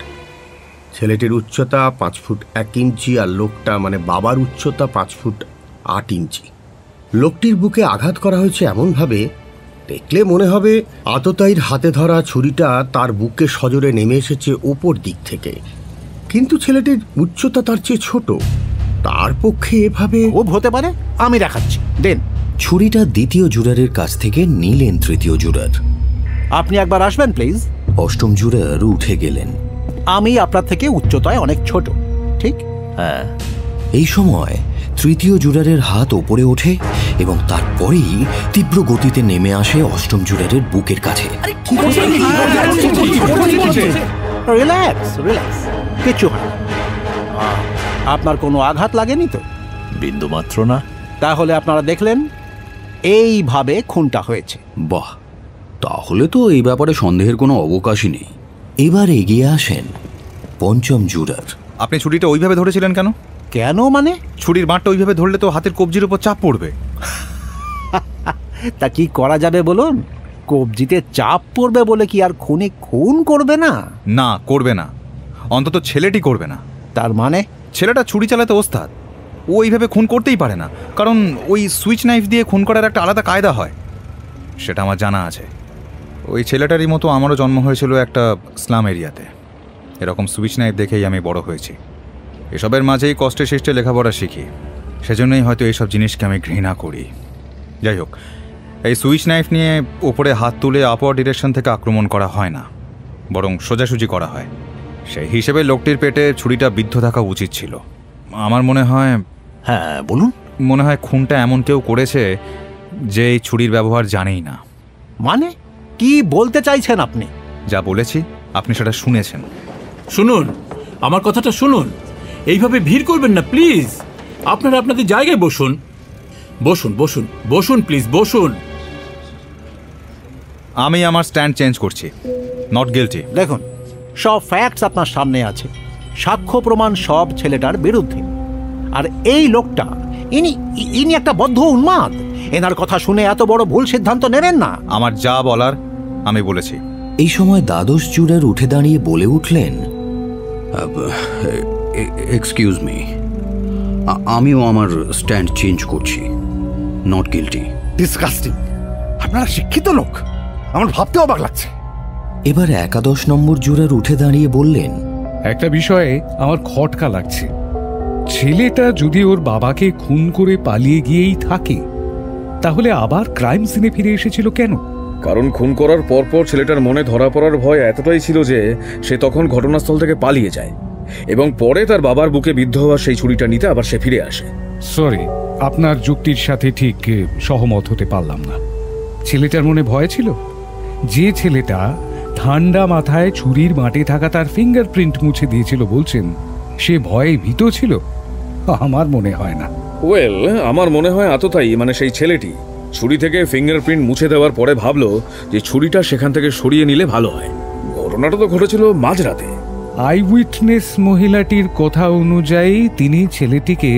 ছেলেটির উচ্চতা 5 ফুট 1 ইঞ্চি, আর লোকটা মানে বাবার উচ্চতা 5 ফুট 8 ইঞ্চি। লোকটির বুকে আঘাত করা হয়েছে এমনভাবে, দেখলে মনে হবে আততায়ীর হাতে ধরা ছুরিটা তার বুকে সজোরে নেমে এসেছে ওপর দিক থেকে। কিন্তু ছেলেটির উচ্চতা তার চেয়ে ছোট, তার পক্ষে এভাবে খুব হতে পারে। আমি দেখাচ্ছি, দেন। ছুরিটা দ্বিতীয় জুরারের কাছ থেকে নিলেন তৃতীয় জুরার। আপনি একবার আসবেন প্লিজ। অষ্টম জুরার উঠে গেলেন। আমি আপনার থেকে উচ্চতায় অনেক ছোট, ঠিক? হ্যাঁ। এই সময় তৃতীয় জুরারের হাত ওপরে ওঠে এবং তারপরেই তীব্র গতিতে নেমে আসে অষ্টম জুরারের বুকের কাছে। রিল্যাক্স রিল্যাক্স, কিছু হয় না। আপনার কোনো আঘাত লাগেনি তো? বিন্দুমাত্র না। তাহলে আপনারা দেখলেন এইভাবে খুনটা হয়েছে। বাহ, তাহলে তো এই ব্যাপারে সন্দেহের কোনো অবকাশই নেই। এবার এগিয়ে আসেন পঞ্চম জুরার। আপনি ছুরিটা ওইভাবে ধরেছিলেন কেন? কেন মানে? ছুরির বাঁটটা ওইভাবে ধরলে তো হাতের কবজির উপর চাপ পড়বে। তা কি করা যাবে বলুন? কবজিতে চাপ পড়বে বলে কি আর খুনি খুন করবে না? না, করবে না, অন্তত ছেলেটি করবে না। তার মানে ছেলেটা ছুরি চালাতে ওস্তাদ, ও এইভাবে খুন করতেই পারে না, কারণ ওই সুইচ নাইফ দিয়ে খুন করার একটা আলাদা কায়দা হয়, সেটা আমার জানা আছে। ওই ছেলেটারই মতো আমারও জন্ম হয়েছিল একটা স্লাম এরিয়াতে। এরকম সুইচ নাইফ দেখেই আমি বড় হয়েছি। এসবের মাঝেই কষ্টে সৃষ্টে লেখাপড়া শিখি, সেজন্যই হয়তো এইসব জিনিসকে আমি ঘৃণা করি। যাই হোক, এই সুইচ নাইফ নিয়ে ওপরে হাত তুলে আপওয়ার্ড ডিরেকশন থেকে আক্রমণ করা হয় না, বরং সোজাসুজি করা হয়। সেই হিসেবে লোকটির পেটে ছুরিটা বিদ্ধ থাকা উচিত ছিল। আমার মনে হয়, হ্যাঁ বলুন, মনে হয় খুনটা এমন কেউ করেছে যে এই ছুরির ব্যবহার জানেই না। মানে কি বলতে চাইছেন আপনি? যা বলেছি আপনি সেটা শুনেছেন। শুনুন, আমার কথাটা শুনুন, এইভাবে ভিড় করবেন না প্লিজ। আপনারা আপনাদের জায়গায় বসুন, বসুন বসুন বসুন প্লিজ, বসুন। আমি আমার স্ট্যান্ড চেঞ্জ করছি, নট গিলটি। দেখুন, সব ফ্যাক্টস আপনার সামনে আছে, সাক্ষ্য প্রমাণ সব ছেলেটার বিরুদ্ধে। আর এই লোকটা ইনি একটা বদ্ধ উন্মাদ। এনার কথা শুনে এত বড় ভুল সিদ্ধান্ত নেবেন না। আমার যা বলার আমি বলেছি। এই সময় দ্বাদশ জুরার উঠে দাঁড়িয়ে বলে উঠলেন, এক্সকিউজ মি, আমিও আমার স্ট্যান্ড চেঞ্জ করছি, নট গিলটি। ডিসকাস্টিং! আপনারা শিক্ষিত লোক, আমার ভাবতে অবাক লাগছে। এবার একাদশ নম্বর জুরার উঠে দাঁড়িয়ে বললেন, একটা বিষয়ে আমার খটকা লাগছে। ছেলেটা যদি ওর বাবাকে খুন করে পালিয়ে গিয়েই থাকে, তাহলে আবার ক্রাইম সিনে ফিরে এসেছিল কেন? কারণ খুন করার পরপর ছেলেটার মনে ধরা পড়ার ভয় এতটাই ছিল যে সে তখন ঘটনাস্থল থেকে পালিয়ে যায় এবং পরে তার বাবার বুকে বিদ্ধ হওয়া সেই ছুরিটা নিতে আবার সে ফিরে আসে। সরি, আপনার যুক্তির সাথে ঠিক সহমত হতে পারলাম না। ছেলেটার মনে ভয় ছিল? যে ছেলেটা ঠান্ডা মাথায় ছুরির মাঠে থাকা তার ফিঙ্গারপ্রিন্ট মুছে দিয়েছিল বলছেন, সে ভয়ে ভীত ছিল? আমার মনে হয় না। ওয়েল, আমার মনে হয় আততায়ী, মানে সেই ছেলেটি ছুরি থেকে ফিঙ্গারপ্রিন্ট মুছে দেওয়ার পরে ভাবলো যে ছুরিটা সেখান থেকে সরিয়ে নিলে ভালো হয়। ঘটনাটা তো ঘটেছিল মাঝরাতে। আই উইটনেস মহিলাটির কথা অনুযায়ী তিনি ছেলেটিকে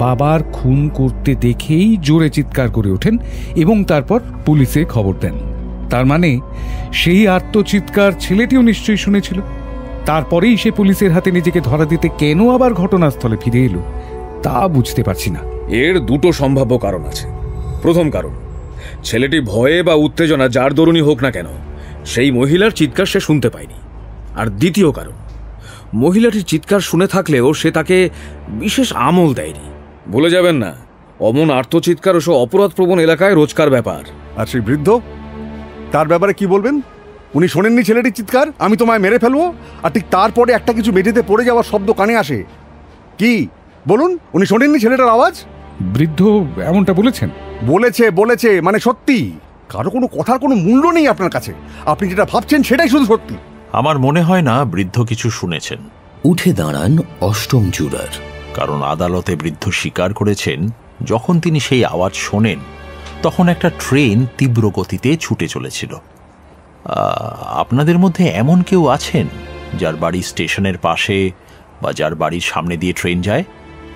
বাবার খুন করতে দেখেই জোরে চিৎকার করে ওঠেন এবং তারপর পুলিশে খবর দেন। তার মানে সেই আত্মচিৎকার ছেলেটিও নিশ্চয়ই শুনেছিল। তারপরেই সে পুলিশের হাতে নিজেকে ধরা দিতে কেন আবার ঘটনাস্থলে ফিরে এলো তা বুঝতে পারছি না। এর দুটো সম্ভাব্য কারণ আছে। প্রথম কারণ, ছেলেটি ভয়ে বা উত্তেজনা যার দরুনই হোক না কেন সেই মহিলার চিৎকার সে শুনতে পায়নি। আর দ্বিতীয় কারণ, মহিলাটির চিৎকার শুনে থাকলেও সে তাকে বিশেষ আমল দেয়নি। ভুলে যাবেন না, অমন আর্তচিৎকার ওসব অপরাধপ্রবণ এলাকায় রোজকার ব্যাপার। আর সেই বৃদ্ধ, তার ব্যাপারে কি বলবেন? উনি শোনেননি ছেলেটির চিৎকার, আমি তোমায় মেরে ফেলবো, আর ঠিক তারপরে একটা কিছু মেঝেতে পড়ে যাওয়ার শব্দ কানে আসে। কি বলুন, উনি শোনেননি ছেলেটার আওয়াজ? বৃদ্ধ এমনটা বলেছেন? বলেছে মানে সত্যি। কারো কোনো কথার কোনো মূল্য নেই আপনার কাছে। আপনি যেটা ভাবছেন সেটাই শুধু সত্যি। আমার মনে হয় না বৃদ্ধ কিছু শুনেছেন। উঠে দাঁড়ান অষ্টম জুরার। কারণ আদালতে বৃদ্ধ স্বীকার করেছেন যখন তিনি সেই আওয়াজ শোনেন তখন একটা ট্রেন তীব্র গতিতে ছুটে চলেছিল। আপনাদের মধ্যে এমন কেউ আছেন যার বাড়ি স্টেশনের পাশে বা যার বাড়ির সামনে দিয়ে ট্রেন যায়?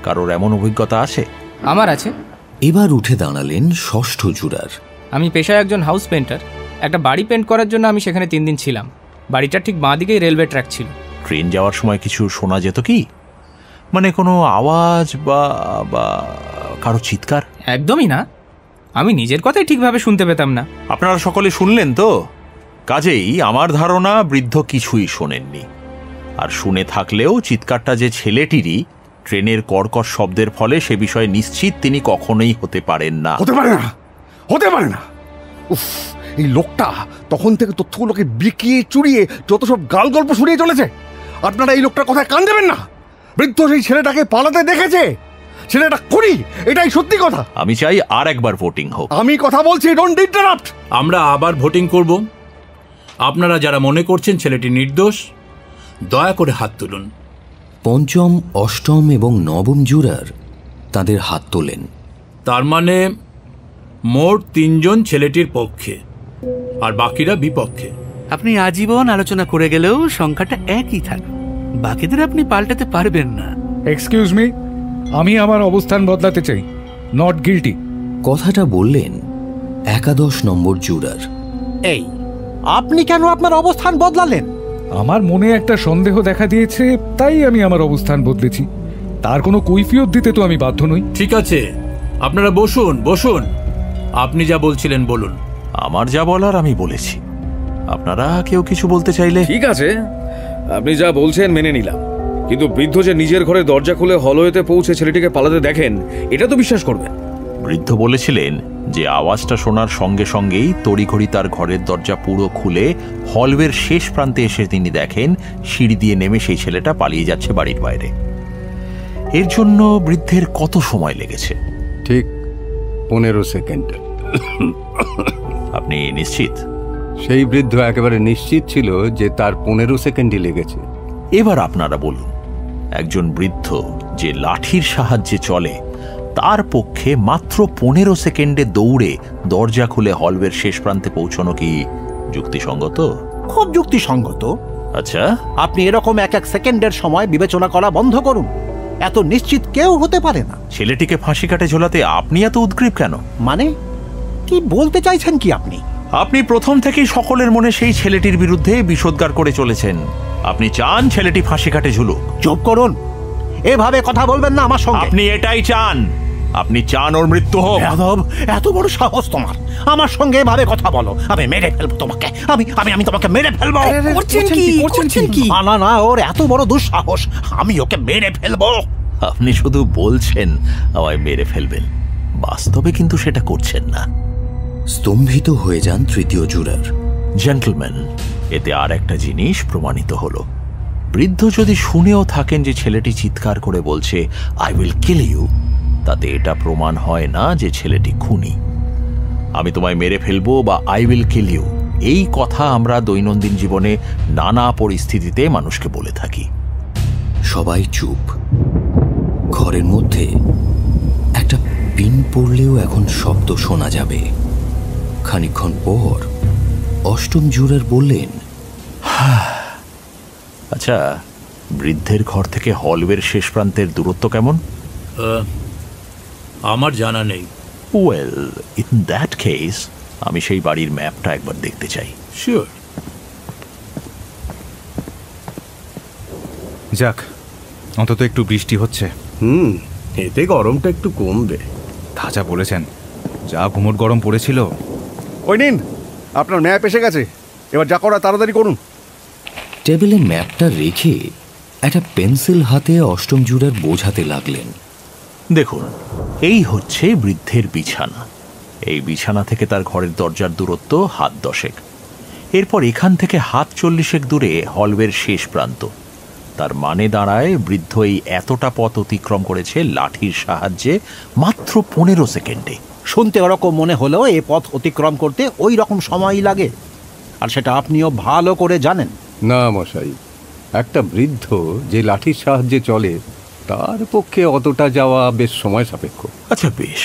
কারোর এমন অভিজ্ঞতা আছে? আমার আছে। এবার উঠে দাঁড়ালেন ষষ্ঠ জুরার। আমি পেশায় একজন হাউস পেন্টার। একটা বাড়ি পেন্ট করার জন্য আমি সেখানে 3 দিন ছিলাম। বাড়িটার ঠিক বাঁ দিকেই রেলওয়ে ট্র্যাক ছিল। ট্রেন যাওয়ার সময় কিছু শোনা যেত কি? মানে কোনো আওয়াজ বা কারো চিৎকার? একদমই না, আমি নিজের কথাই ঠিকভাবে শুনতে পেতাম না। আপনারা সকলে শুনলেন তো? কাজেই আমার ধারণা বৃদ্ধ কিছুই শোনেননি। আর শুনে থাকলেও চিৎকারটা যে ছেলেটিরই, ট্রেনের কর্কশ শব্দের ফলে সে বিষয়ে নিশ্চিত তিনি কখনোই হতে পারেন না। হতে পারে না। উফ, এই লোকটা তখন থেকে তথ্যগুলোকে বিকিয়ে চুরিয়ে যত সব গাল গল্প শুনিয়ে চলেছে। আপনারা এই লোকটার কথায় কান দেবেন না। বৃদ্ধ সেই ছেলেটাকে পালাতে দেখেছে, ছেলেটা খুনি, এটাই সত্যি কথা। আমি চাই আর একবার ভোটিং হোক। আমি কথা বলছি, ডোন্ট ইন্টারাপ্ট। আমরা আবার ভোটিং করব। আপনারা যারা মনে করছেন ছেলেটি নির্দোষ, দয়া করে হাত তুলুন। পঞ্চম, অষ্টম এবং নবম জুরার তাদের হাত তোলেন। তার মানে মোট 3 জন ছেলেটির পক্ষে আর বাকিরা বিপক্ষে। আপনি আজীবন আলোচনা করে গেলেও সংখ্যাটা একই থাকবে। বাকিদের আপনি পাল্টাতে পারবেন না। এক্সকিউজ মি, আমি আমার অবস্থান বদলাতে চাই, নট গিলটি। কথাটা বললেন একাদশ নম্বর জুরার। এই, আপনি কেন আপনার অবস্থান বদলালেন? আমার মনে একটা সন্দেহ দেখা দিয়েছে, তাই আমি আমার অবস্থান বদলেছি। তার কোনো কৈফিয়ত দিতে তো আমি বাধ্য নই। ঠিক আছে, আপনারা বসুন বসুন। আপনি যা বলছিলেন বলুন। আমার যা বলার আমি বলেছি, আপনারা কেউ কিছু বলতে চাইলে। ঠিক আছে, আপনি যা বলছেন মেনে নিলাম, কিন্তু বৃদ্ধ যে নিজের ঘরে দরজা খুলে হলওয়েতে পৌঁছে ছেলেটিকে পালাতে দেখেন, এটা তো বিশ্বাস করবেন। বৃদ্ধ বলেছিলেন যে আওয়াজটা শোনার সঙ্গে সঙ্গেই তড়িঘড়ি তার ঘরের দরজা পুরো খুলে হলওয়ের শেষ প্রান্তে এসে তিনি দেখেন সিঁড়ি দিয়ে নেমে সেই ছেলেটা পালিয়ে যাচ্ছে বাড়ির বাইরে। এর জন্য বৃদ্ধের কত সময় লেগেছে? ঠিক 15 সেকেন্ড। আপনি নিশ্চিত? সেই বৃদ্ধ একেবারে নিশ্চিত ছিল যে তার 15 সেকেন্ডই লেগেছে। এবার আপনারা বলুন, একজন বৃদ্ধ যে লাঠির সাহায্যে চলে, তার পক্ষে মাত্র 15 সেকেন্ডে দৌড়ে দরজা খুলে হলওয়ের শেষ প্রান্তে পৌঁছানো কি যুক্তিসঙ্গত? খুব যুক্তিসঙ্গত। আচ্ছা, আপনি এরকম এক এক সেকেন্ডের সময় বিবেচনা করা বন্ধ করুন। এত নিশ্চিত কেউ হতে পারে না। ছেলেটিকে ফাঁসি কাটে ঝোলাতে আপনি এত উদ্গ্রীব কেন? মানে কি বলতে চাইছেন কি আপনি? আপনি প্রথম থেকেই সকলের মনে সেই ছেলেটির বিরুদ্ধে বিষোদ্গার করে চলেছেন। আপনি চান ছেলেটি ফাঁসি কাটে ঝুলুক। চুপ করুন, এভাবে কথা বলবেন না আমার সঙ্গে। আপনি এটাই চান? আপনি চান ওর মৃত্যু হোক? এত বড় সাহস তোমার, আমার সঙ্গে এভাবে কথা বলো? আমি মেরে ফেলবো তোমাকে, আমি তোমাকে মেরে ফেলবো। করছেন কি? না না, ওর এত বড় দুঃসাহস, আমি ওকে মেরে ফেলবো। আপনি শুধু বলছেন আমায় মেরে ফেলবেন, বাস্তবে কিন্তু সেটা করছেন না। স্তম্ভিত হয়ে যান তৃতীয় জুরার। জেন্টলম্যান, এতে আর একটা জিনিস প্রমাণিত হলো। বৃদ্ধ যদি শুনেও থাকেন যে ছেলেটি চিৎকার করে বলছে আই উইল কিল ইউ, তাতে এটা প্রমাণ হয় না যে ছেলেটি খুনি। আমি তোমায় মেরে ফেলবো বা আই উইল কিল ইউ, এই কথা আমরা দৈনন্দিন জীবনে নানা পরিস্থিতিতে মানুষকে বলে থাকি। সবাই চুপ। ঘরের মধ্যে একটা পিন পড়লেও এখন শব্দ শোনা যাবে। খানিকক্ষণ পর অষ্টম জুরার বললেন, আচ্ছা, বৃদ্ধের ঘর থেকে হলওয়ের শেষ প্রান্তের দূরত্ব কেমন? আমার জানা নেই। ওয়েল, ইন দ্যাট কেস আমি সেই বাড়ির ম্যাপটা একবার দেখতে চাই। শিওর। যাক, অন্তত একটু বৃষ্টি হচ্ছে। এতে গরমটা একটু কমবে। তাজা বলেছেন, যা গুমোট গরম পড়েছিল। ওই নিন, আপনার ম্যাপ এসে গেছে, এবার যা করা তাড়াতাড়ি করুন। টেবিলে ম্যাপটা রেখে একটা পেন্সিল হাতে অষ্টম জুরার বোঝাতে লাগলেন। দেখুন, এই হচ্ছে বৃদ্ধের বিছানা। এই বিছানা থেকে তার ঘরের দরজার দূরত্ব হাত 10। এরপর এখান থেকে হাত 40 দূরে হলওয়ের শেষ প্রান্ত। তার মানে দাঁড়ায় বৃদ্ধ এই এতটা পথ অতিক্রম করেছে লাঠির সাহায্যে মাত্র 15 সেকেন্ডে। শুনতে ওরকম মনে হলেও এ পথ অতিক্রম করতে ওই রকম সময়ই লাগে, আর সেটা আপনিও ভালো করে জানেন। না মশাই, একটা বৃদ্ধ যে লাঠির সাহায্যে চলে তার পক্ষে অতটা যাওয়া বেশ সময় সাপেক্ষ। আচ্ছা বেশ,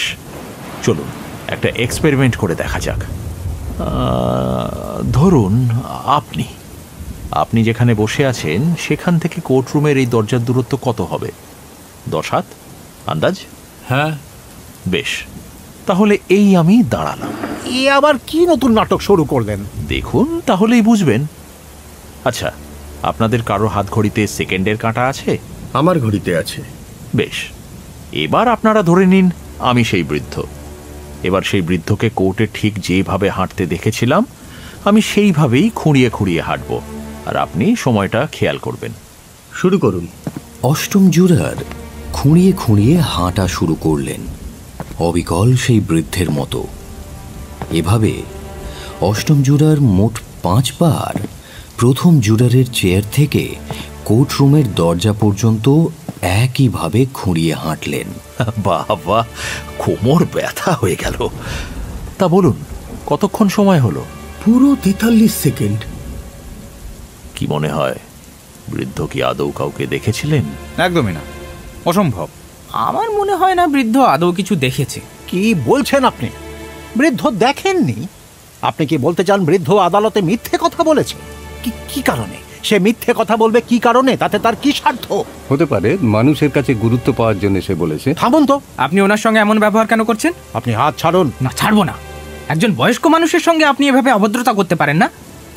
চলুন একটা এক্সপেরিমেন্ট করে দেখা যাক। ধরুন আপনি যেখানে বসে আছেন সেখান থেকে কোর্টরুমের এই দরজার দূরত্ব কত হবে? 10 হাত আন্দাজ? হ্যাঁ। বেশ, তাহলে এই আমি দাঁড়ালাম। এ আবার কি নতুন নাটক শুরু করলেন? দেখুন, তাহলেই বুঝবেন। আচ্ছা, আপনাদের কারো হাত ঘড়িতে সেকেন্ডের কাঁটা আছে? আমার ঘড়িতে আছে। বেশ, এবার আপনারা ধরে নিন আমি সেই বৃদ্ধ। এবার সেই বৃদ্ধকে কোর্টে ঠিক যেভাবে হাঁটতে দেখেছিলাম আমি সেইভাবেই খুঁড়িয়ে খুঁড়িয়ে হাঁটব, আর আপনি সময়টা খেয়াল করবেন। শুরু করুন। অষ্টম জুরার খুঁড়িয়ে খুঁড়িয়ে হাঁটা শুরু করলেন, অবিকল সেই বৃদ্ধের মতো। এভাবে অষ্টম জুরার মোট 5 বার প্রথম জুরারের চেয়ার থেকে কোর্টরুমের দরজা পর্যন্ত একইভাবে খুঁড়িয়ে হাঁটলেন। বাবা, কোমর ব্যথা হয়ে গেল। তা বলুন, কতক্ষণ সময় হলো? পুরো 43 সেকেন্ড। কি মনে হয়, বৃদ্ধ কি আদৌ কাউকে দেখেছিলেন? একদমই না, অসম্ভব। আমার মনে হয় না বৃদ্ধ আদৌ কিছু দেখেছে। কি বলছেন আপনি? বৃদ্ধ দেখেননি? আপনি কি বলতে চান বৃদ্ধ আদালতে মিথ্যে কথা বলেছে? কি কারণে সে মিথ্যে কথা বলবে? কি কারণে? তাতে তার কি স্বার্থ? হতে পারে মানুষের কাছে গুরুত্ব পাওয়ার জন্য সে বলেছে। থামুন তো, আপনি ওনার সঙ্গে এমন ব্যবহার কেন করছেন? আপনি হাত ছাড়ুন। না, ছাড়বো না। একজন বয়স্ক মানুষের সঙ্গে আপনি এভাবে অভদ্রতা করতে পারেন না।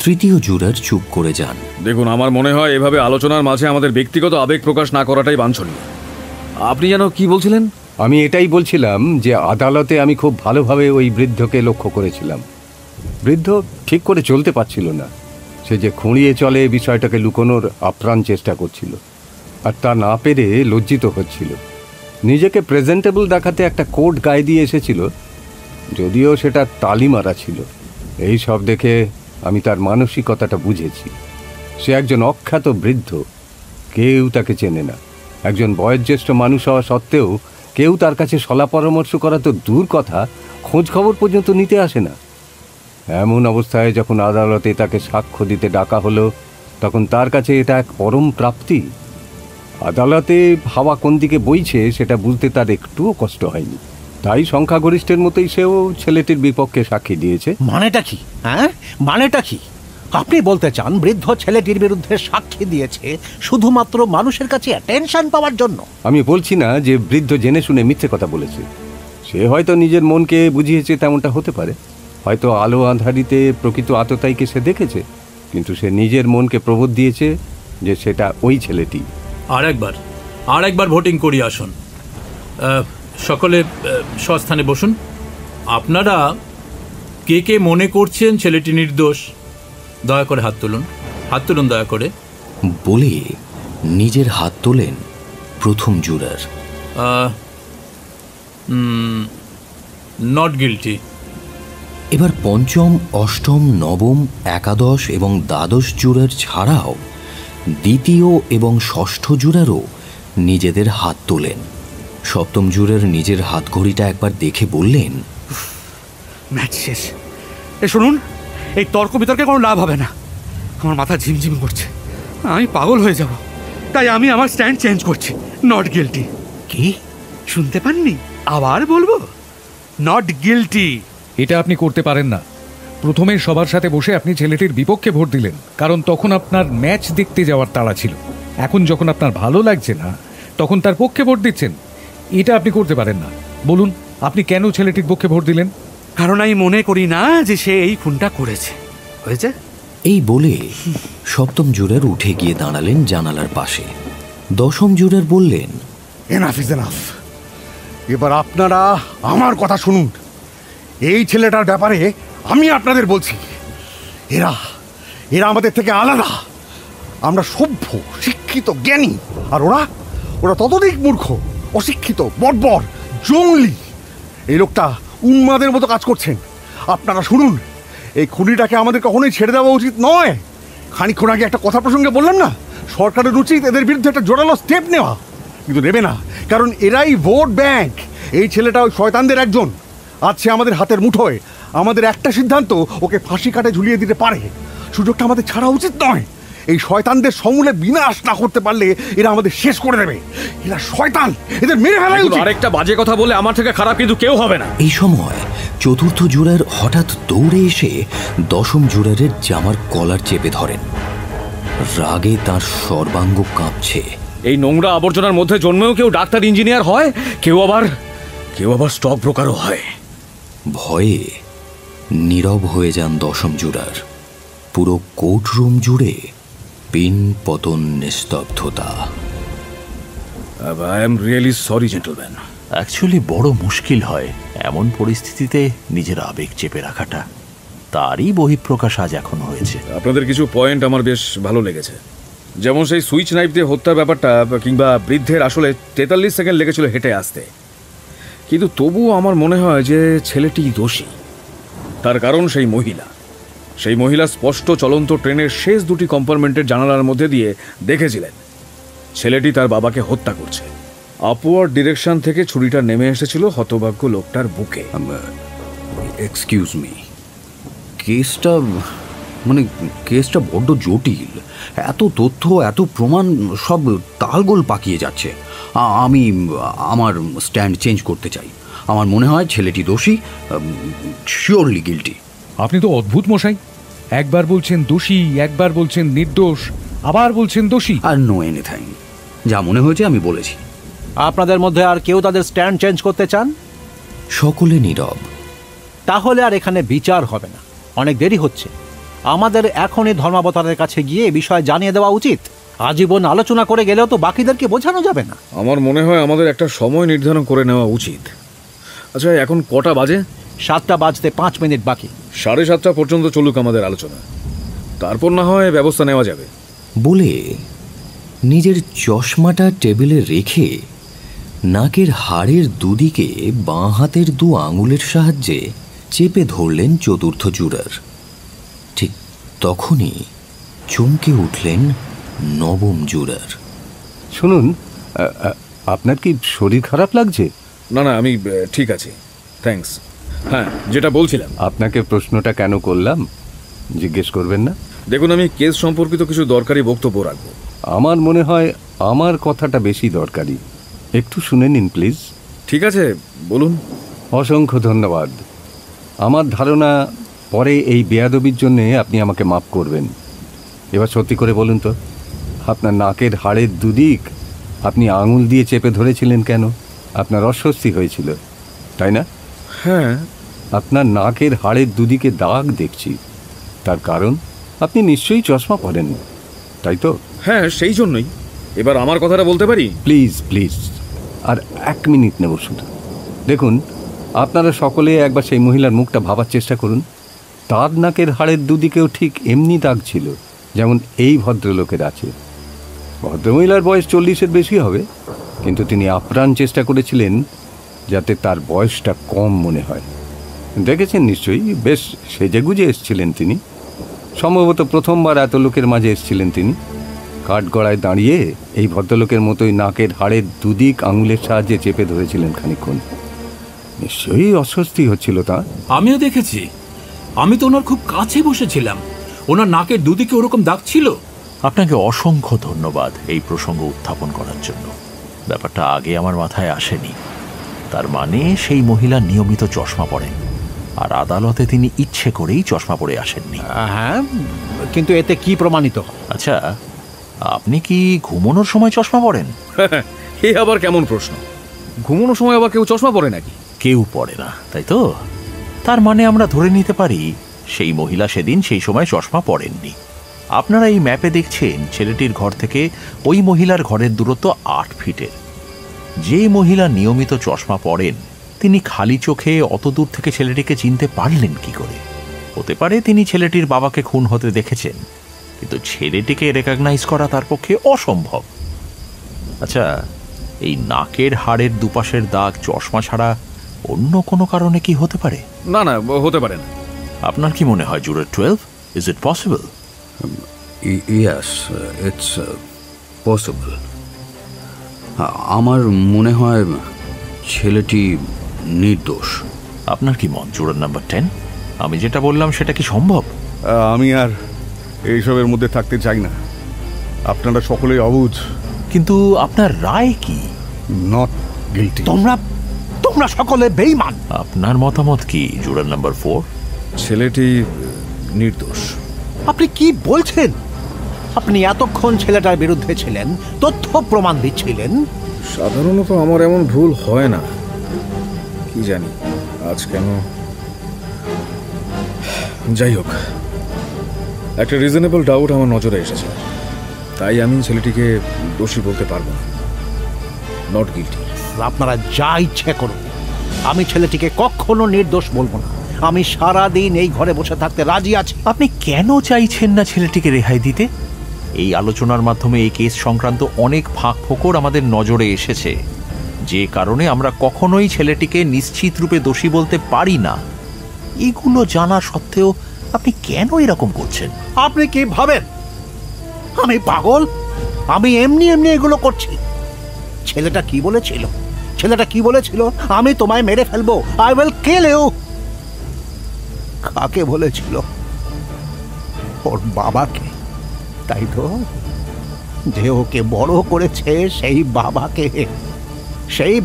তৃতীয় জুরার চুপ করে যান। দেখুন, আমার মনে হয় এভাবে আলোচনার মাঝে আমাদের ব্যক্তিগত আবেগ প্রকাশ না করাটাই বাঞ্ছনীয়। আপনি যেন কি বলছিলেন? আমি এটাই বলছিলাম যে আদালতে আমি খুব ভালোভাবে ওই বৃদ্ধকে লক্ষ্য করেছিলাম। বৃদ্ধ ঠিক করে চলতে পারছিল না। সে যে খুঁড়িয়ে চলে বিষয়টাকে লুকোনোর আপ্রাণ চেষ্টা করছিল, আর তা না পেরে লজ্জিত হচ্ছিল। নিজেকে প্রেজেন্টেবল দেখাতে একটা কোট গায়ে দিয়ে এসেছিল, যদিও সেটা তালি মারা ছিল। এই সব দেখে আমি তার মানসিকতাটা বুঝেছি। সে একজন অখ্যাত বৃদ্ধ, কেউ তাকে চেনে না। একজন বয়োজ্যেষ্ঠ মানুষ হওয়া সত্ত্বেও কেউ তার কাছে সলা পরামর্শ করা তো দূর কথা, খোঁজ খবর পর্যন্ত নিতে আসে না। এমন অবস্থায় যখন আদালতে তাকে সাক্ষ্য দিতে ডাকা হলো, তখন তার কাছে এটা এক পরম প্রাপ্তি। আদালতে হাওয়া কোন দিকে বইছে সেটা বুঝতে তার একটুও কষ্ট হয়নি। তাই সংখ্যাগরিষ্ঠের মতোই সেও ছেলেটির বিপক্ষে সাক্ষী দিয়েছে। মানেটা কি? হ্যাঁ, মানেটা কি? আপনি বলতে চান বৃদ্ধ ছেলেটির বিরুদ্ধে সাক্ষী দিয়েছে শুধুমাত্র মানুষের কাছে অ্যাটেনশন পাওয়ার জন্য? আমি বলছি না যে বৃদ্ধ জেনে শুনে মিথ্যে কথা বলেছে। সে হয়তো নিজের মনকে বুঝিয়েছে, তেমনটা হতে পারে। হয়তো আলো আঁধারিতে প্রকৃত আততায়ীকে সে দেখেছে, কিন্তু সে নিজের মনকে প্রবোধ দিয়েছে যে সেটা ওই ছেলেটি। আর একবার ভোটিং করি আসুন। সকলে স্বস্থানে বসুন। আপনারা কে কে মনে করছেন ছেলেটি নির্দোষ? দয়া করে হাত তুলুন দয়া করে। বলে নিজের হাত তোলেন প্রথম জুরার। Not guilty. এবার পঞ্চম, অষ্টম, নবম, একাদশ এবং দ্বাদশ জুরার ছাড়াও দ্বিতীয় এবং ষষ্ঠ জুরারও নিজেদের হাত তোলেন। সপ্তম জুরার নিজের হাত ঘড়িটা একবার দেখে বললেন, ম্যাচ শেষ। শুনুন, এই তর্ক বিতর্কে কোনো লাভ হবে না। আমার মাথা ঝিমঝিম করছে, আমি পাগল হয়ে যাব। তাই আমি আমার স্ট্যান্ড চেঞ্জ করছি। Not guilty. কি শুনতে পাননি? আবার বলবো, নট গিল্টি। এটা আপনি করতে পারেন না। প্রথমে সবার সাথে বসে আপনি ছেলেটির বিপক্ষে ভোট দিলেন, কারণ তখন আপনার ম্যাচ দেখতে যাওয়ার তাড়া ছিল। এখন যখন আপনার ভালো লাগছে না, তখন তার পক্ষে ভোট দিচ্ছেন। এটা আপনি করতে পারেন না। বলুন, আপনি কেন ছেলেটির পক্ষে ভোট দিলেন? কারণ আমি মনে করি না যে সে এই খুনটা করেছে। হয়েছে? এই বলে সপ্তম জুরার উঠে গিয়ে দাঁড়ালেন জানালার পাশে। দশম জুরার বললেন, এনাফ ইজ এনাফ। এবার আপনারা আমার কথা শুনুন। এই ছেলেটার ব্যাপারে আমি আপনাদের বলছি, এরা আমাদের থেকে আলাদা। আমরা সভ্য, শিক্ষিত, জ্ঞানী, আর ওরা ততোধিক মূর্খ, অশিক্ষিত, বর্বর, জঙ্গলি। এই লোকটা উন্মাদের মতো কাজ করছেন। আপনারা শুনুন, এই খুনিটাকে আমাদের কখনোই ছেড়ে দেওয়া উচিত নয়। খানিকক্ষণ আগে একটা কথা প্রসঙ্গে বললাম না, সরকারের উচিত এদের বিরুদ্ধে একটা জোরালো স্টেপ নেওয়া, কিন্তু নেবে না, কারণ এরাই ভোট ব্যাংক। এই ছেলেটা ওই শয়তানদের একজন। আছে আমাদের হাতের মুঠোয়। আমাদের একটা সিদ্ধান্ত ওকে ফাঁসি কাটে ঝুলিয়ে দিতে পারে। সুযোগটা আমাদের ছাড়া উচিত নয়। এই শয়তানদের সমূলে বিনাশ না করতে পারলে এরা আমাদের শেষ করে দেবে। এরা শয়তান, এদের মেরে ফেলা উচিত। আরেকটা বাজে কথা বলে আমার থেকে খারাপ কিন্তু কেউ হবে না। এই সময় চতুর্থ জুরার হঠাৎ দৌড়ে এসে দশম জুরারের জামার কলার চেপে ধরেন। রাগে তার সর্বাঙ্গ কাঁপছে। এই নোংরা আবর্জনার মধ্যে জন্মেও কেউ ডাক্তার, ইঞ্জিনিয়ার হয়, কেউ আবার স্টক ব্রোকারও হয়। ভয়ে নীরব হয়ে যান দশম জুরার। পুরো কোর্টরুম জুড়ে পিন পতন নিস্তব্ধতা। I am really sorry gentleman. Actually বড় মুশকিল হয় এমন পরিস্থিতিতে নিজের আবেগ চেপে রাখাটা। তারই বহিঃপ্রকাশ আজ এখন হয়েছে। আপনাদের কিছু পয়েন্ট আমার বেশ ভালো লেগেছে, যেমন সেই সুইচ নাইফ দিয়ে হত্যার ব্যাপারটা, কিংবা বৃদ্ধের আসলে 43 সেকেন্ড লেগেছিল হেঁটে আসতে। কিন্তু তবুও আমার মনে হয় যে ছেলেটি দোষী। তার কারণ সেই মহিলা স্পষ্ট চলন্ত ট্রেনের শেষ দুটি কম্পার্টমেন্টের জানালার মধ্যে দিয়ে দেখেছিলেন ছেলেটি তার বাবাকে হত্যা করছে। আপওয়ার্ড ডিরেকশন থেকে ছুরিটা নেমে এসেছিল হতভাগ্য লোকটার বুকে। এক্সকিউজ মি, কেসটা বড্ড জটিল। এত তথ্য, এত প্রমাণ, সব তালগোল পাকিয়ে যাচ্ছে। আমি আমার স্ট্যান্ড চেঞ্জ করতে চাই। আমার মনে হয় ছেলেটি দোষী, শিওরলি গিল্টি। আপনি তো অদ্ভুত মশাই। একবার বলছেন দোষী, একবার বলছেন নির্দোষ, আবার বলছেন দোষী। আর নো এনিথিং, যা মনে হয়েছে আমি বলেছি। আপনাদের মধ্যে আর কেউ তাদের স্ট্যান্ড চেঞ্জ করতে চান? সকলে নীরব। তাহলে আর এখানে বিচার হবে না। অনেক দেরি হচ্ছে। আমাদের এখনই ধর্মাবতারের কাছে গিয়ে এ বিষয়ে জানিয়ে দেওয়া উচিত। আজীবন আলোচনা করে গেলেও তো বাকিদেরকে বোঝানো যাবে না। আমার মনে হয় আমাদের একটা সময় নির্ধারণ করে নেওয়া উচিত। আচ্ছা, এখন কটা বাজে? 7টা বাজতে 5 মিনিট বাকি। 7:30 পর্যন্ত চলুক আমাদের আলোচনা, তারপর না হয় ব্যবস্থা নেওয়া যাবে। বলে নিজের চশমাটা টেবিলে রেখে নাকের হাড়ের দুদিকে বাঁ হাতের 2 আঙুলের সাহায্যে চেপে ধরলেন চতুর্থ জুরার। ঠিক তখনই চমকে উঠলেন নবম জুরার। শুনুন, আপনার কি শরীর খারাপ লাগছে? না না, আমি ঠিক আছি, থ্যাঙ্কস। হ্যাঁ, যেটা বলছিলাম। আপনাকে প্রশ্নটা কেন করলাম জিজ্ঞেস করবেন না? দেখুন, আমি কেস সম্পর্কিত কিছু দরকারি বক্তব্য রাখবো। আমার মনে হয় আমার কথাটা বেশি দরকারি। একটু শুনে নিন প্লিজ। ঠিক আছে, বলুন। অসংখ্য ধন্যবাদ। আমার ধারণা পরে এই বেয়াদবির জন্যে আপনি আমাকে মাফ করবেন। এবার সত্যি করে বলুন তো, আপনার নাকের হাড়ের দুদিক আপনি আঙুল দিয়ে চেপে ধরেছিলেন কেন? আপনার অস্বস্তি হয়েছিল, তাই না? হ্যাঁ। আপনার নাকের হাড়ের দুদিকে দাগ দেখছি, তার কারণ আপনি নিশ্চয়ই চশমা পরেন, তাই তো? হ্যাঁ, সেই জন্যই। এবার আমার কথাটা বলতে পারি? প্লিজ প্লিজ, আর 1 মিনিট নেব শুধু। দেখুন, আপনারা সকলে একবার সেই মহিলার মুখটা ভাবার চেষ্টা করুন। তার নাকের হাড়ের দুদিকেও ঠিক এমনি দাগ ছিল যেমন এই ভদ্রলোকের আছে। ভদ্রমহিলার বয়স 40-এর বেশি হবে, কিন্তু তিনি আপ্রাণ চেষ্টা করেছিলেন যাতে তার বয়সটা কম মনে হয়। দেখেছেন নিশ্চয়ই, বেশ সেজেগুজে এসছিলেন তিনি। সম্ভবত প্রথমবার এত লোকের মাঝে এসছিলেন তিনি। কাঠগড়ায় দাঁড়িয়ে এই ভদ্রলোকের মতোই নাকের হাড়ের দুদিক আঙুলের সাহায্যে চেপে ধরেছিলেন খানিকক্ষণ। নিশ্চয়ই অস্বস্তি হচ্ছিল তা। আমিও দেখেছি। আমি তো ওনার খুব কাছে বসেছিলাম। ওনার নাকের দুদিকে ওরকম দাগ ছিল। আপনাকে অসংখ্য ধন্যবাদ এই প্রসঙ্গ উত্থাপন করার জন্য। ব্যাপারটা আগে আমার মাথায় আসেনি। তার মানে সেই মহিলা নিয়মিত চশমা পরেন, আর আদালতে তিনি ইচ্ছে করেই চশমা পরে আসেননি। হ্যাঁ, কিন্তু এতে কি প্রমাণিত? আচ্ছা, আপনি কি ঘুমানোর সময় চশমা পরেন? এ আবার কেমন প্রশ্ন? ঘুমানোর সময় আবার কেউ চশমা পরে নাকি? কেউ পরে না, তাই তো? তার মানে আমরা ধরে নিতে পারি সেই মহিলা সেদিন সেই সময় চশমা পরেননি। আপনারা এই ম্যাপে দেখছেন ছেলেটির ঘর থেকে ওই মহিলার ঘরের দূরত্ব 8 ফিটের। যে মহিলা নিয়মিত চশমা পরেন তিনি খালি চোখে অত দূর থেকে ছেলেটিকে চিনতে পারলেন কি করে? হতে পারে তিনি ছেলেটির বাবাকে খুন হতে দেখেছেন, কিন্তু ছেলেটিকে রেকগনাইজ করা তার পক্ষে অসম্ভব। আচ্ছা, এই নাকের হাড়ের দুপাশের দাগ চশমা ছাড়া অন্য কোনো কারণে কি হতে পারে? না না, হতে পারে না। আপনার কি মনে হয় জুরার 12? Is it possible? Yes, it's possible. আমার মনে হয় ছেলেটি নির্দোষ। আপনার কি মত জুরার নাম্বার 10? আমি যেটা বললাম সেটা কি সম্ভব? আমি আর এইসবের মধ্যে থাকতে চাই না। আপনারা সকলেই অবুঝ। কিন্তু আপনার রায় কি? Not guilty. তোমরা সকলে বেঈমান। আপনার মতামত কি জুরার নাম্বার 4? ছেলেটি নির্দোষ। আপনি কি বলছেন? আপনি এতক্ষণ ছেলেটার বিরুদ্ধে ছিলেন, তথ্য প্রমাণ দিচ্ছিলেন। সাধারণত আমার এমন ভুল হয় না, কি জানি আজ কেন। যাই হোক, একটা রিজনেবল ডাউট আমার নজরে এসেছে, তাই আমি ছেলেটিকে দোষী বলতে পারবো না। Not guilty. আপনারা যা ইচ্ছে করুন, আমি ছেলেটিকে কখনো নির্দোষ বলবো না। আমি সারাদিন এই ঘরে বসে থাকতে রাজি আছি। আপনি কেন চাইছেন না ছেলেটিকে রেহাই দিতে? এই আলোচনার মাধ্যমে এই কেস সংক্রান্ত অনেক ফাঁক ফোকর আমাদের নজরে এসেছে, যে কারণে আমরা কখনোই ছেলেটিকে নিশ্চিত রূপে দোষী বলতে পারি না। এগুলো জানা সত্ত্বেও আপনি কেন এরকম করছেন? আপনি কি ভাবেন আমি পাগল? আমি এমনি এমনি এগুলো করছি। ছেলেটা কি বলেছিল? আমি তোমায় মেরে ফেলবো, আই উইল কিল ইউ। কাকে বলেছিল? ওর বাবাকে, তাই তো? যে ওকে বড় করেছে সেই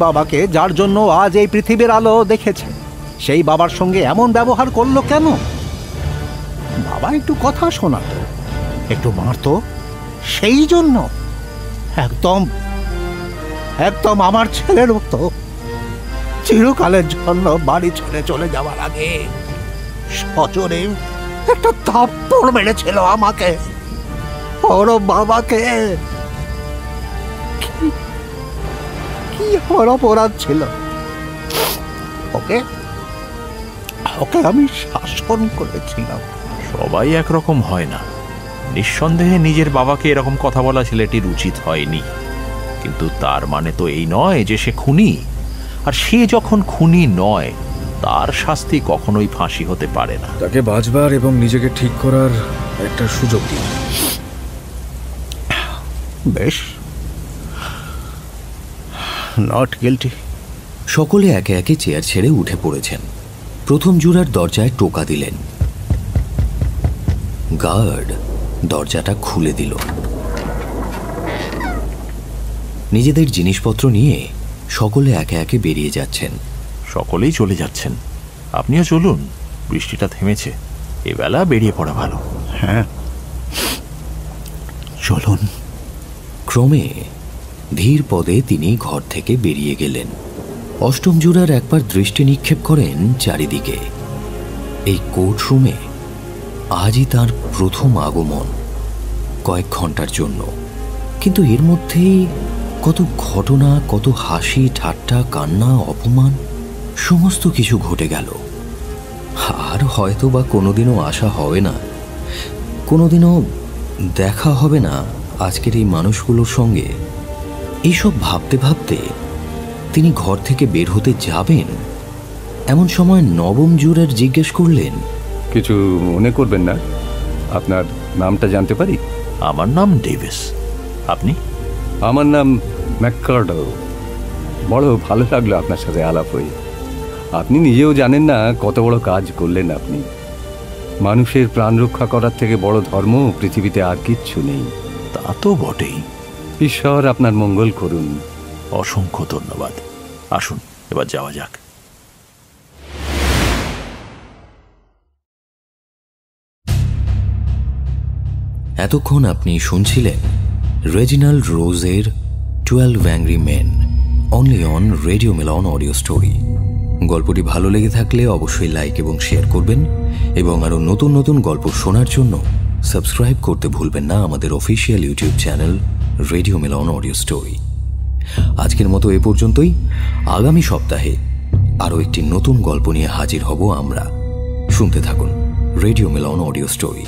বাবাকে, যার জন্য আজ এই পৃথিবীর আলো দেখেছে। সেই বাবার সঙ্গে এমন ব্যবহার করলো কেন? বাবা একটু কথা শোনাতো, একটু মারতো, সেই জন্য। একদম আমার ছেলের মতো। চিরকালের জন্য বাড়ি ছেড়ে চলে যাওয়ার আগে সজনে একটা থাপ্পড় মেরেছিল আমাকে, ওর বাবাকে। কি আমার অপরাধ ছিল? ওকে ওকে আমি শাসন করেছিলাম। সবাই একরকম হয় না। নিঃসন্দেহে নিজের বাবাকে এরকম কথা বলা ছেলেটির উচিত হয়নি, কিন্তু তার মানে তো এই নয় যে সে খুনি। আর সে যখন খুনি নয়, তার শাস্তি কখনোই ফাঁসি হতে পারে না। তাকে বাঁচবার এবং নিজেকে ঠিক করার একটা সুযোগ দিন। বেশ, নট গিল্টি। সকলে একে একে চেয়ার ছেড়ে উঠে পড়েছেন। প্রথম জুরার দরজায় টোকা দিলেন। গার্ড দরজাটা খুলে দিল। নিজেদের জিনিসপত্র নিয়ে সকলে একে একে বেরিয়ে যাচ্ছেন। সকলেই চলে যাচ্ছেন, আপনিও চলুন। বৃষ্টিটা থেমেছে, এবেলা বেরিয়ে পড়া ভালো। হ্যাঁ চলুন। ক্রমে ধীর পদে তিনি ঘর থেকে বেরিয়ে গেলেন। অষ্টম জুরার একবার দৃষ্টি নিক্ষেপ করেন চারিদিকে। এই কোর্টরুমে আজই তার প্রথম আগমন, কয়েক ঘন্টার জন্য। কিন্তু এর মধ্যেই কত ঘটনা, কত হাসি, ঠাট্টা, কান্না, অপমান, সমস্ত কিছু ঘটে গেল। আর হয়তো বা কোনোদিনও আসা হবে না, কোনোদিনও দেখা হবে না আজকের এই মানুষগুলোর সঙ্গে। এইসব ভাবতে ভাবতে তিনি ঘর থেকে বের হতে যাবেন, এমন সময় নবম জুরার জিজ্ঞেস করলেন, কিছু মনে করবেন না, আপনার নামটা জানতে পারি? আমার নাম ডেভিস। আপনি? আমার নাম ম্যাককার্ডো। বড় ভালো লাগলো আপনার সাথে আলাপ হয়ে। আপনি নিজেও জানেন না কত বড় কাজ করলেন আপনি। মানুষের প্রাণ রক্ষা করার থেকে বড় ধর্ম পৃথিবীতে আর কিচ্ছু নেই। তা তো বটেই। ঈশ্বর আপনার মঙ্গল করুন। অসংখ্য ধন্যবাদ। আসুন এবার যাওয়া যাক। এতক্ষণ আপনি শুনছিলেন রেজিনাল্ড রোজের 12 angry men, only on radio Milan audio story. গল্পটি ভালো লেগে থাকলে অবশ্যই লাইক এবং শেয়ার করবেন, এবং আরও নতুন নতুন গল্প শোনার জন্য সাবস্ক্রাইব করতে ভুলবেন না আমাদের official YouTube channel radio Milan audio story. আজকের মতো এ পর্যন্তই। আগামী সপ্তাহে আরও একটি নতুন গল্প নিয়ে হাজির হব আমরা। শুনতে থাকুন রেডিও মিলন অডিও স্টোরি।